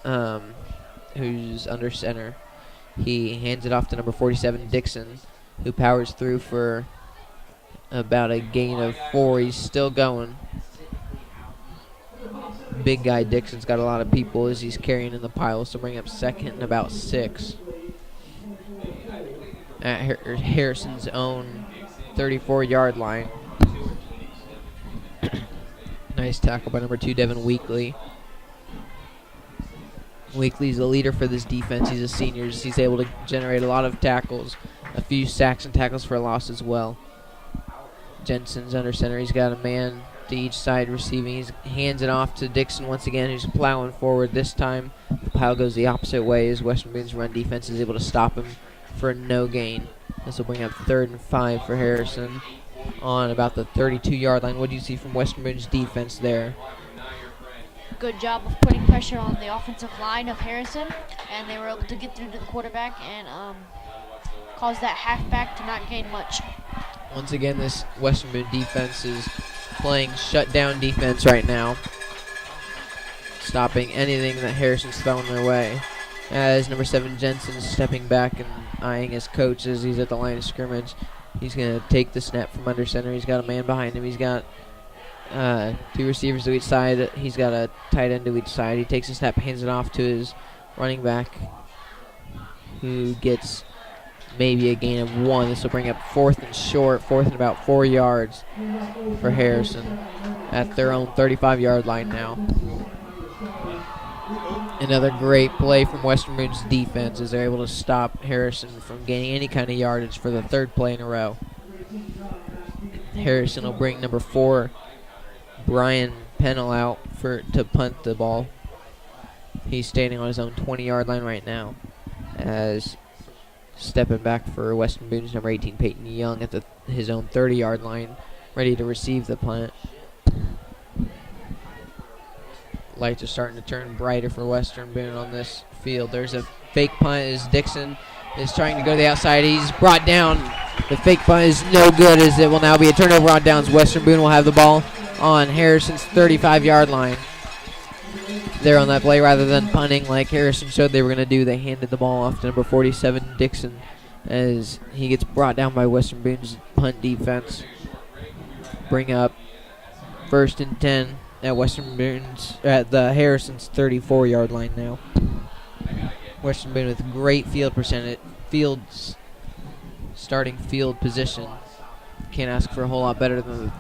under center. He hands it off to number 47, Dixon, who powers through for about a gain of 4. He's still going. Big guy Dixon's got a lot of people as he's carrying in the pile, so bring up 2nd and about 6. At Harrison's own 34-yard line. Nice tackle by number 2, Devin Weekly. Weekly's the leader for this defense. He's a senior. He's able to generate a lot of tackles, a few sacks and tackles for a loss as well. Jensen's under center. He's got a man to each side receiving. He hands it off to Dixon once again, who's plowing forward. This time the pile goes the opposite way as Western Boone's run defense is able to stop him for no gain. This will bring up 3rd and 5 for Harrison on about the 32-yard line. What do you see from Western Boone's defense there? Good job of putting pressure on the offensive line of Harrison, and they were able to get through to the quarterback and cause that halfback to not gain much. Once again, this Western Boone defense is playing shutdown defense right now, stopping anything that Harrison's throwing their way. As number 7 Jensen is stepping back and eyeing his coach as he's at the line of scrimmage. He's going to take the snap from under center. He's got a man behind him. He's got 2 receivers to each side. He's got a tight end to each side. He takes a snap, hands it off to his running back, who gets maybe a gain of 1. This will bring up 4th and short, 4th and about 4 yards for Harrison at their own 35-yard line now. Another great play from Western Boone's defense as they're able to stop Harrison from gaining any kind of yardage for the 3rd play in a row. Harrison will bring number 4, Brian Pennell, out to punt the ball. He's standing on his own 20-yard line right now, as stepping back for Western Boone's number 18, Peyton Young, at his own 30-yard line, ready to receive the punt. Lights are starting to turn brighter for Western Boone on this field. There's a fake punt as Dixon is trying to go to the outside. He's brought down. The fake punt is no good, as it will now be a turnover on downs. Western Boone will have the ball on Harrison's 35-yard line. There on that play, rather than punting like Harrison showed they were going to do, they handed the ball off to number 47, Dixon, as he gets brought down by Western Boone's punt defense. Bring up 1st and 10 at Western Boone's, at the Harrison's 34-yard line now. Western Boone with great starting field position. Can't ask for a whole lot better than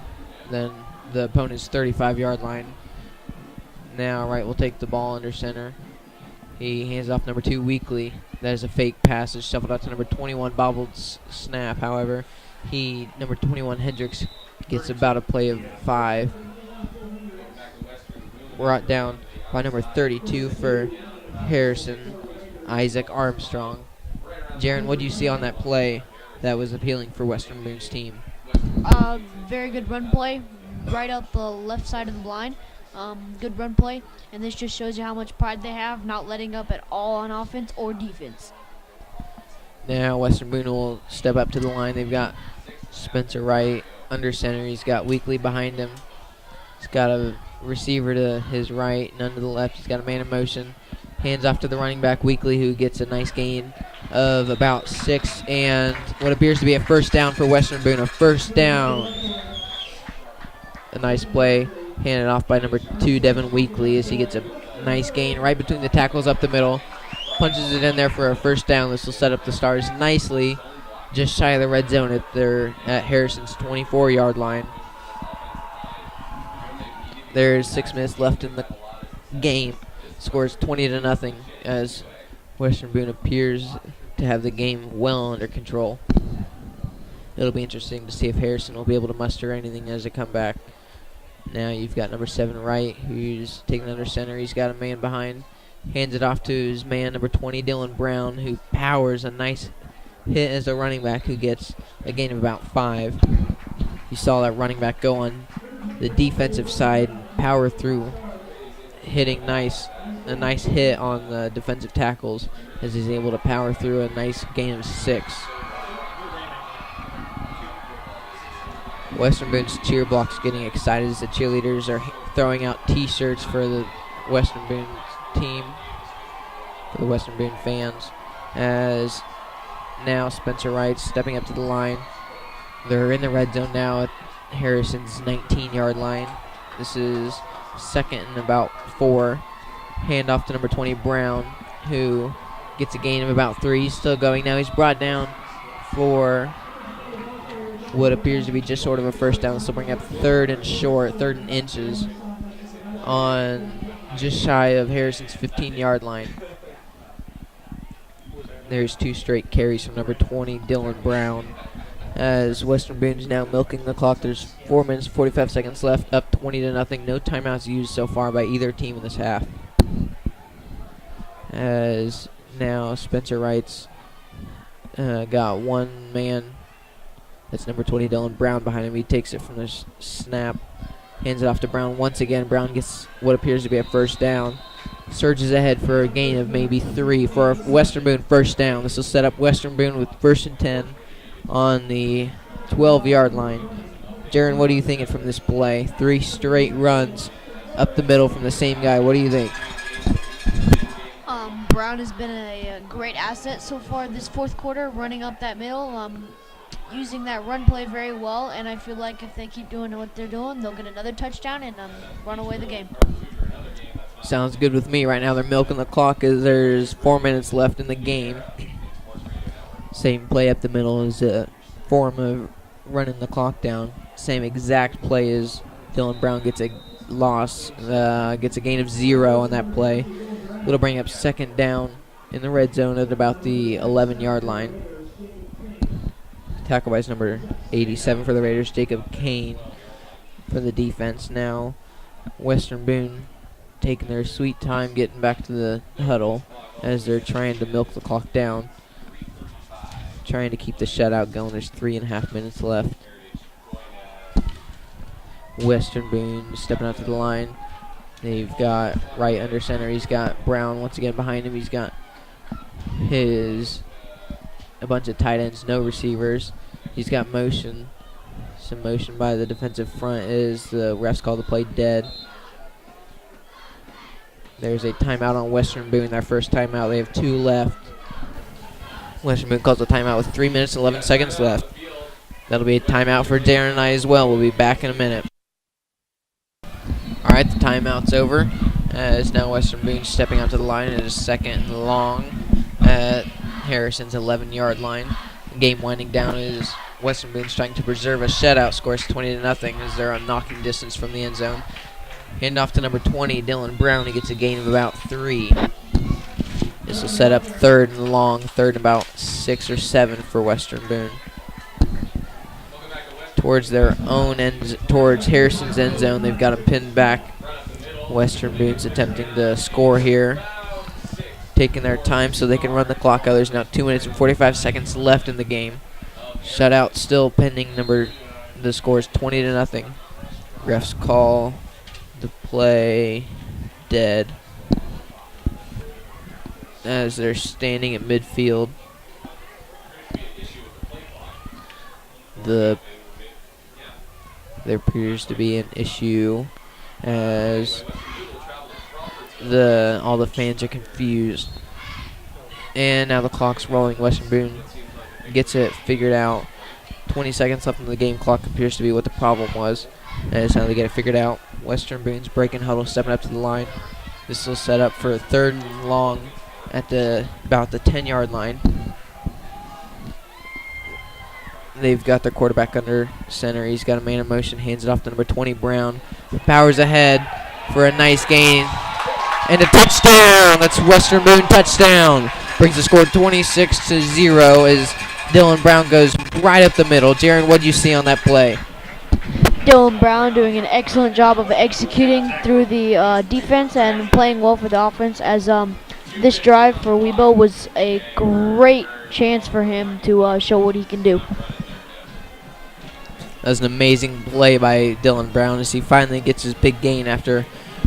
the opponent's 35-yard line. Now Wright will take the ball under center. He hands off number 2, Weekly. That is a fake pass. It's shuffled out to number 21, bobbled snap. However, number 21, Hendricks, gets about a play of 5. Brought down by number 32 for Harrison, Isaac Armstrong. Jaron, what do you see on that play that was appealing for Western Boone's team? Very good run play, right up the left side of the line. Good run play, and this just shows you how much pride they have, not letting up at all on offense or defense. Now Western Boone will step up to the line. They've got Spencer Wright under center. He's got Weekly behind him. He's got a receiver to his right, none to the left. He's got a man in motion. Hands off to the running back, Weekly, who gets a nice gain of about 6, and what appears to be a first down for Western Boone. A first down. A nice play. Handed off by number 2, Devin Weekly, as he gets a nice gain right between the tackles up the middle. Punches it in there for a first down. This will set up the Stars nicely, just shy of the red zone at Harrison's 24-yard line. There's 6 minutes left in the game. Scores 20-0 as Western Boone appears to have the game well under control. It'll be interesting to see if Harrison will be able to muster anything as they come back. Now you've got number 7, Wright, who's taking under center. He's got a man behind. Hands it off to his man, number 20, Dylan Brown, who powers a nice hit as a running back who gets a gain of about 5. You saw that running back go on the defensive side and power through, hitting a nice hit on the defensive tackles as he's able to power through a nice gain of 6. Western Boone's cheer block's getting excited as the cheerleaders are throwing out T-shirts for the Western Boone team, for the Western Boone fans. As now Spencer Wright stepping up to the line. They're in the red zone now at Harrison's 19-yard line. This is second and about 4. Hand off to number 20, Brown, who gets a gain of about 3. He's still going now. He's brought down for what appears to be just sort of a first down. This will bring up 3rd and short, 3rd and inches, on just shy of Harrison's 15-yard line. There's 2 straight carries from number 20, Dylan Brown, as Western Boone's now milking the clock. There's 4 minutes, 45 seconds left, up 20-0. No timeouts used so far by either team in this half. As now Spencer Wright's got one man. That's number 20, Dylan Brown, behind him. He takes it from the snap, hands it off to Brown once again. Brown gets what appears to be a first down. Surges ahead for a gain of maybe 3 for a Western Boone first down. This will set up Western Boone with 1st and 10 on the 12-yard line. Jaron, what are you thinking from this play? 3 straight runs up the middle from the same guy. What do you think? Brown has been a great asset so far this 4th quarter, running up that middle, using that run play very well, and I feel like if they keep doing what they're doing, they'll get another touchdown and run away the game. Sounds good with me. Right now they're milking the clock as there's 4 minutes left in the game. Same play up the middle is a form of running the clock down. Same exact play as Dylan Brown gets a loss, gets a gain of 0 on that play. It'll bring up 2nd down in the red zone at about the 11-yard line. Tackle by number 87 for the Raiders, Jacob Kane for the defense. Now Western Boone taking their sweet time getting back to the huddle as they're trying to milk the clock down, trying to keep the shutout going. There's 3.5 minutes left. Western Boone stepping out to the line. They've got Wright under center. He's got Brown once again behind him. He's got a bunch of tight ends, no receivers. He's got motion. Some motion by the defensive front as the refs call the play dead. There's a timeout on Western Boone, their first timeout. They have 2 left. Western Boone calls a timeout with 3 minutes and 11 seconds left. That'll be a timeout for Darren and I as well. We'll be back in a minute. All right, the timeout's over. As now Western Boone stepping out to the line. It is 2nd and long at Harrison's 11-yard line. The game winding down as Western Boone's trying to preserve a shutout. Scores 20-0 as they're on knocking distance from the end zone. Hand off to number 20, Dylan Brown. He gets a gain of about 3. This will set up third and long, third and about 6 or 7 for Western Boone. Towards their own end, towards Harrison's end zone, they've got him pinned back. Western Boone's attempting to score here, taking their time so they can run the clock out. There's now 2 minutes and 45 seconds left in the game. Shutout still pending. The score is 20-0. Refs call the play dead as they're standing at midfield. There appears to be an issue as all the fans are confused. And now the clock's rolling. Western Boone gets it figured out. 20 seconds left in the game. Clock appears to be what the problem was. And it's now they get it figured out. Western Boone's breaking huddle, stepping up to the line. This will set up for a third and long at about the 10-yard line. They've got their quarterback under center. He's got a man in motion, hands it off to number 20, Brown. Powers ahead for a nice gain. And a touchdown! That's Western Boone touchdown. Brings the score 26-0 as Dylan Brown goes right up the middle. Jaron, what did you see on that play? Dylan Brown doing an excellent job of executing through the defense and playing well for the offense, as this drive for Weibo was a great chance for him to show what he can do. That was an amazing play by Dylan Brown as he finally gets his big gain after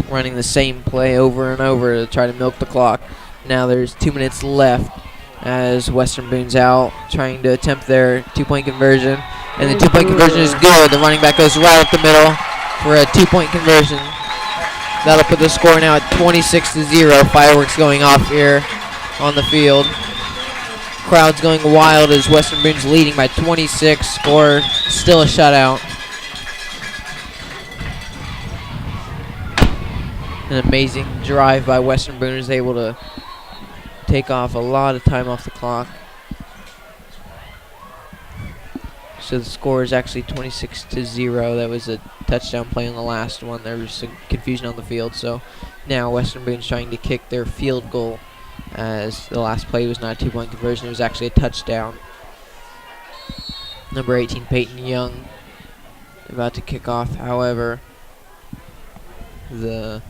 running the same play over and over to try to milk the clock. Now there's 2 minutes left as Western Boone's out trying to attempt their two-point conversion. And the two-point conversion is good. The running back goes right up the middle for a two-point conversion. That'll put the score now at 26-0. Fireworks going off here on the field. Crowd's going wild as Western Boone's leading by 26. Score still a shutout. An amazing drive by Western Boone is able to take off a lot of time off the clock. So the score is actually 26-0. That was a touchdown play on the last one. There was some confusion on the field. So now Western Boone's trying to kick their field goal, as the last play was not a two-point conversion. It was actually a touchdown. Number 18, Peyton Young, about to kick off. However, the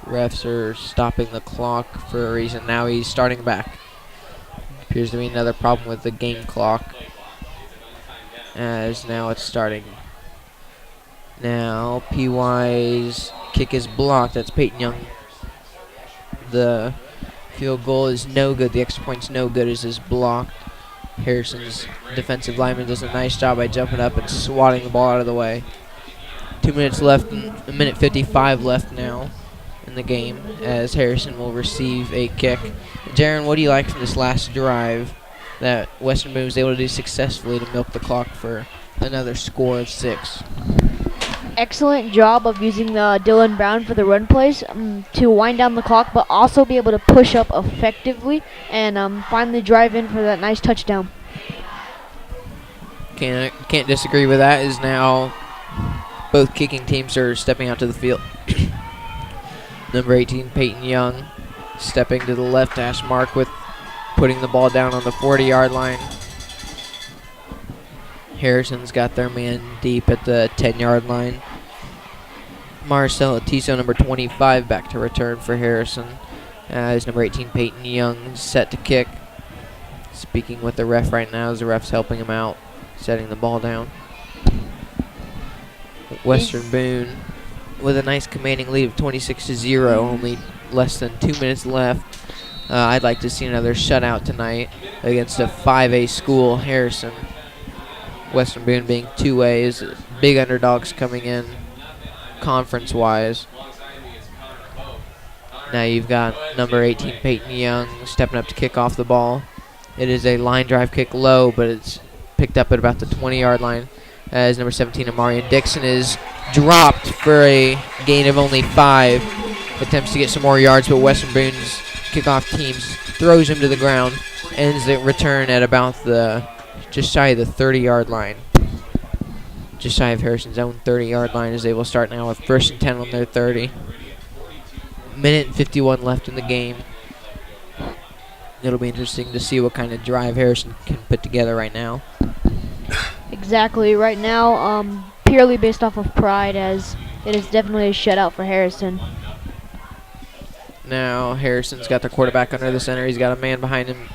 refs are stopping the clock for a reason. Now he's starting back. Appears to be another problem with the game clock, as now it's starting. Now PY's kick is blocked. That's Peyton Young. The field goal is no good. The extra point's no good as is blocked. Harrison's defensive lineman does a nice job by jumping up and swatting the ball out of the way. 2 minutes left, and a minute 55 left now in the game as Harrison will receive a kick. Jaron, what do you like from this last drive that Western Boone was able to do successfully to milk the clock for another score of 6? Excellent job of using Dylan Brown for the run plays to wind down the clock, but also be able to push up effectively and finally drive in for that nice touchdown. Can't disagree with that. Is now both kicking teams are stepping out to the field. Number 18, Peyton Young, stepping to the left hash mark with putting the ball down on the 40-yard line. Harrison's got their man deep at the 10-yard line. Marcelo Tiso, number 25, back to return for Harrison. As number 18, Peyton Young, set to kick. Speaking with the ref right now as the ref's helping him out, setting the ball down. Western Boone with a nice commanding lead of 26-0, only less than 2 minutes left. I'd like to see another shutout tonight against a 5A school, Harrison. Western Boone being 2A is big underdogs coming in conference-wise. Now you've got number 18, Peyton Young, stepping up to kick off the ball. It is a line drive kick low, but it's picked up at about the 20-yard line as number 17, Amarian Dixon, is dropped for a gain of only 5. Attempts to get some more yards, but Western Boone's kickoff teams throws him to the ground. Ends the return at about just shy of the 30-yard line. Just shy of Harrison's own 30-yard line, as they will start now with 1st and 10 on their 30. Minute and 51 left in the game. it'll be interesting to see what kind of drive Harrison can put together right now. Exactly. Right now, purely based off of pride, as it is definitely a shutout for Harrison. Now Harrison's got the quarterback under the center. He's got a man behind him.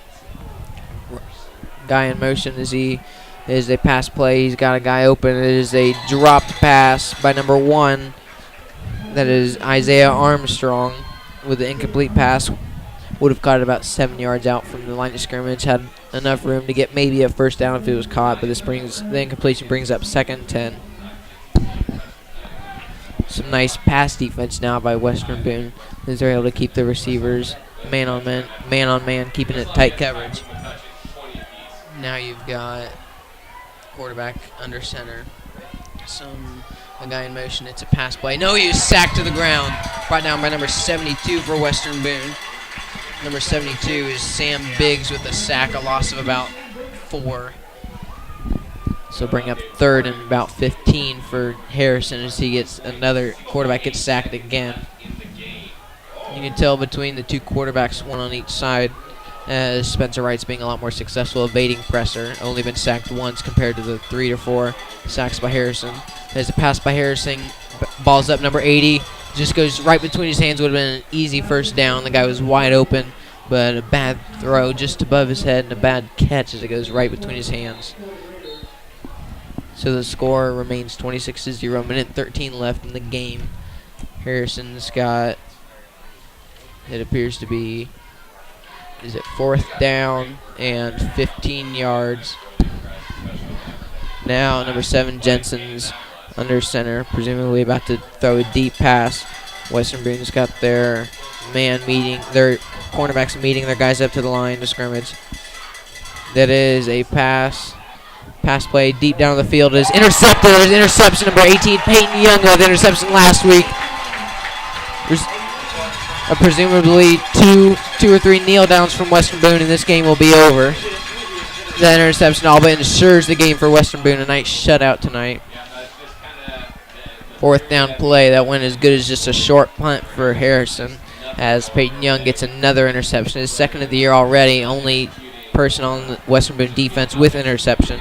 Guy in motion as he is a pass play. He's got a guy open. It is a dropped pass by number 1. That is Isaiah Armstrong with the incomplete pass. Would have caught it about 7 yards out from the line of scrimmage. Had enough room to get maybe a first down if it was caught, but the incompletion brings up 2nd and 10. Some nice pass defense now by Western Boone as they're able to keep the receivers man on man, keeping it tight coverage. Now you've got quarterback under center. A guy in motion. It's a pass play. No, he is sacked to the ground. Brought down by number 72 for Western Boone. Number 72 is Sam Biggs with a sack, a loss of about 4. So bring up 3rd and about 15 for Harrison as he gets another quarterback gets sacked again. You can tell between the 2 quarterbacks, one on each side, as Spencer Wright's being a lot more successful evading pressure. Only been sacked once compared to the 3 to 4 sacks by Harrison. There's a pass by Harrison. Ball's up, number 80. Just goes right between his hands. Would have been an easy first down. The guy was wide open, but a bad throw just above his head and a bad catch as it goes right between his hands. So the score remains 26-0. Minute 13 left in the game. Harrison's got, it appears to be, is it 4th down and 15 yards. Now number 7 Jensen's under center, presumably about to throw a deep pass. Western Boone's got their cornerbacks meeting their guys up to the line of scrimmage. That is a pass play deep down the field is intercepted. There's interception, number 18 Peyton Young with interception last week. There's presumably two or 3 kneel downs from Western Boone, and this game will be over. That interception all but ensures the game for Western Boone. A nice shutout tonight. 4th down play. That went as good as just a short punt for Harrison as Peyton Young gets another interception. His 2nd of the year already. Only person on the Western Boone defense with interception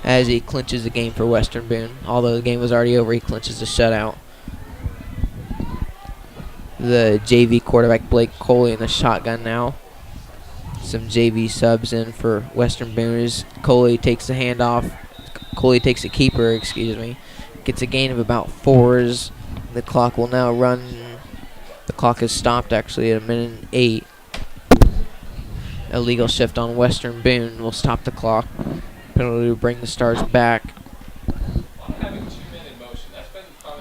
as he clinches the game for Western Boone. Although the game was already over, he clinches the shutout. The JV quarterback Blake Coley in the shotgun now. Some JV subs in for Western Boone as Coley takes the handoff. Coley takes a keeper, gets a gain of about 4s. The clock will now run. The clock is stopped actually at 1:08. Illegal shift on Western Boone will stop the clock. Penalty will bring the Stars back.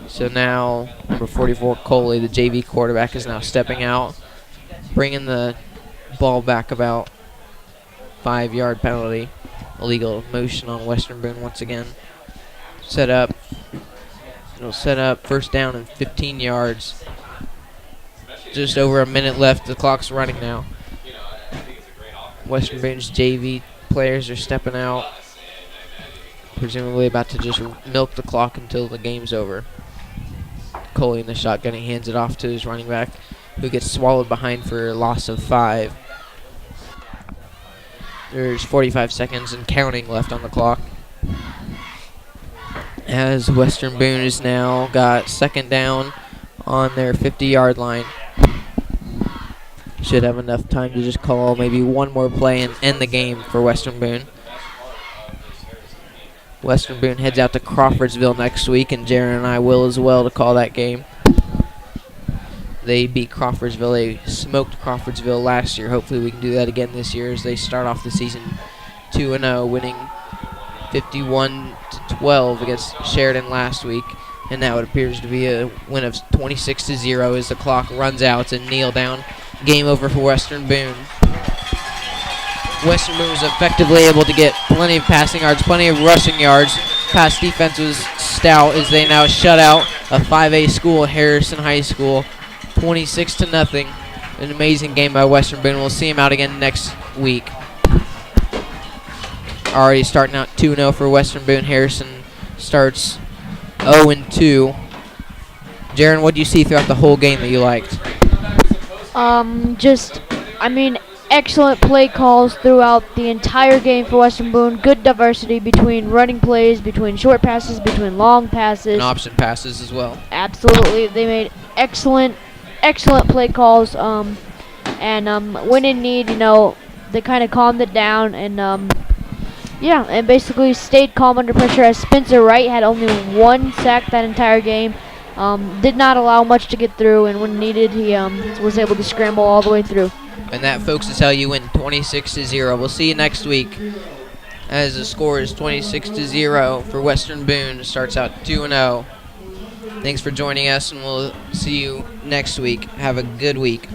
So now number 44 Coley, the JV quarterback, is now stepping out, bringing the ball back about 5-yard penalty. Illegal motion on Western Boone once again. It'll set up 1st down and 15 yards. Just over a minute left. The clock's running now. Western Boone's JV players are stepping out, presumably about to just milk the clock until the game's over. Coley in the shotgun, he hands it off to his running back, who gets swallowed behind for a loss of 5. There's 45 seconds and counting left on the clock. As Western Boone has now got 2nd down on their 50-yard line. Should have enough time to just call maybe one more play and end the game for Western Boone. Western Boone heads out to Crawfordsville next week, and Jaron and I will as well to call that game. They beat Crawfordsville. They smoked Crawfordsville last year. Hopefully we can do that again this year as they start off the season 2-0, winning 51-12 against Sheridan last week. And now it appears to be a win of 26-0 as the clock runs out. It's a kneel down. Game over for Western Boone. Western Boone was effectively able to get plenty of passing yards, plenty of rushing yards. Pass defense was stout as they now shut out a 5A school, Harrison High School, 26-0. An amazing game by Western Boone. We'll see him out again next week. Already starting out 2-0 for Western Boone. Harrison starts 0-2. Jaron, what do you see throughout the whole game that you liked? excellent play calls throughout the entire game for Western Boone. Good diversity between running plays, between short passes, between long passes. And option passes as well. Absolutely. They made excellent play calls. When in need, they kind of calmed it down and and basically stayed calm under pressure as Spencer Wright had only 1 sack that entire game. Did not allow much to get through, and when needed, he was able to scramble all the way through. And that, folks, is how you win 26-0. We'll see you next week as the score is 26-0 for Western Boone. It starts out 2-0. Thanks for joining us, and we'll see you next week. Have a good week.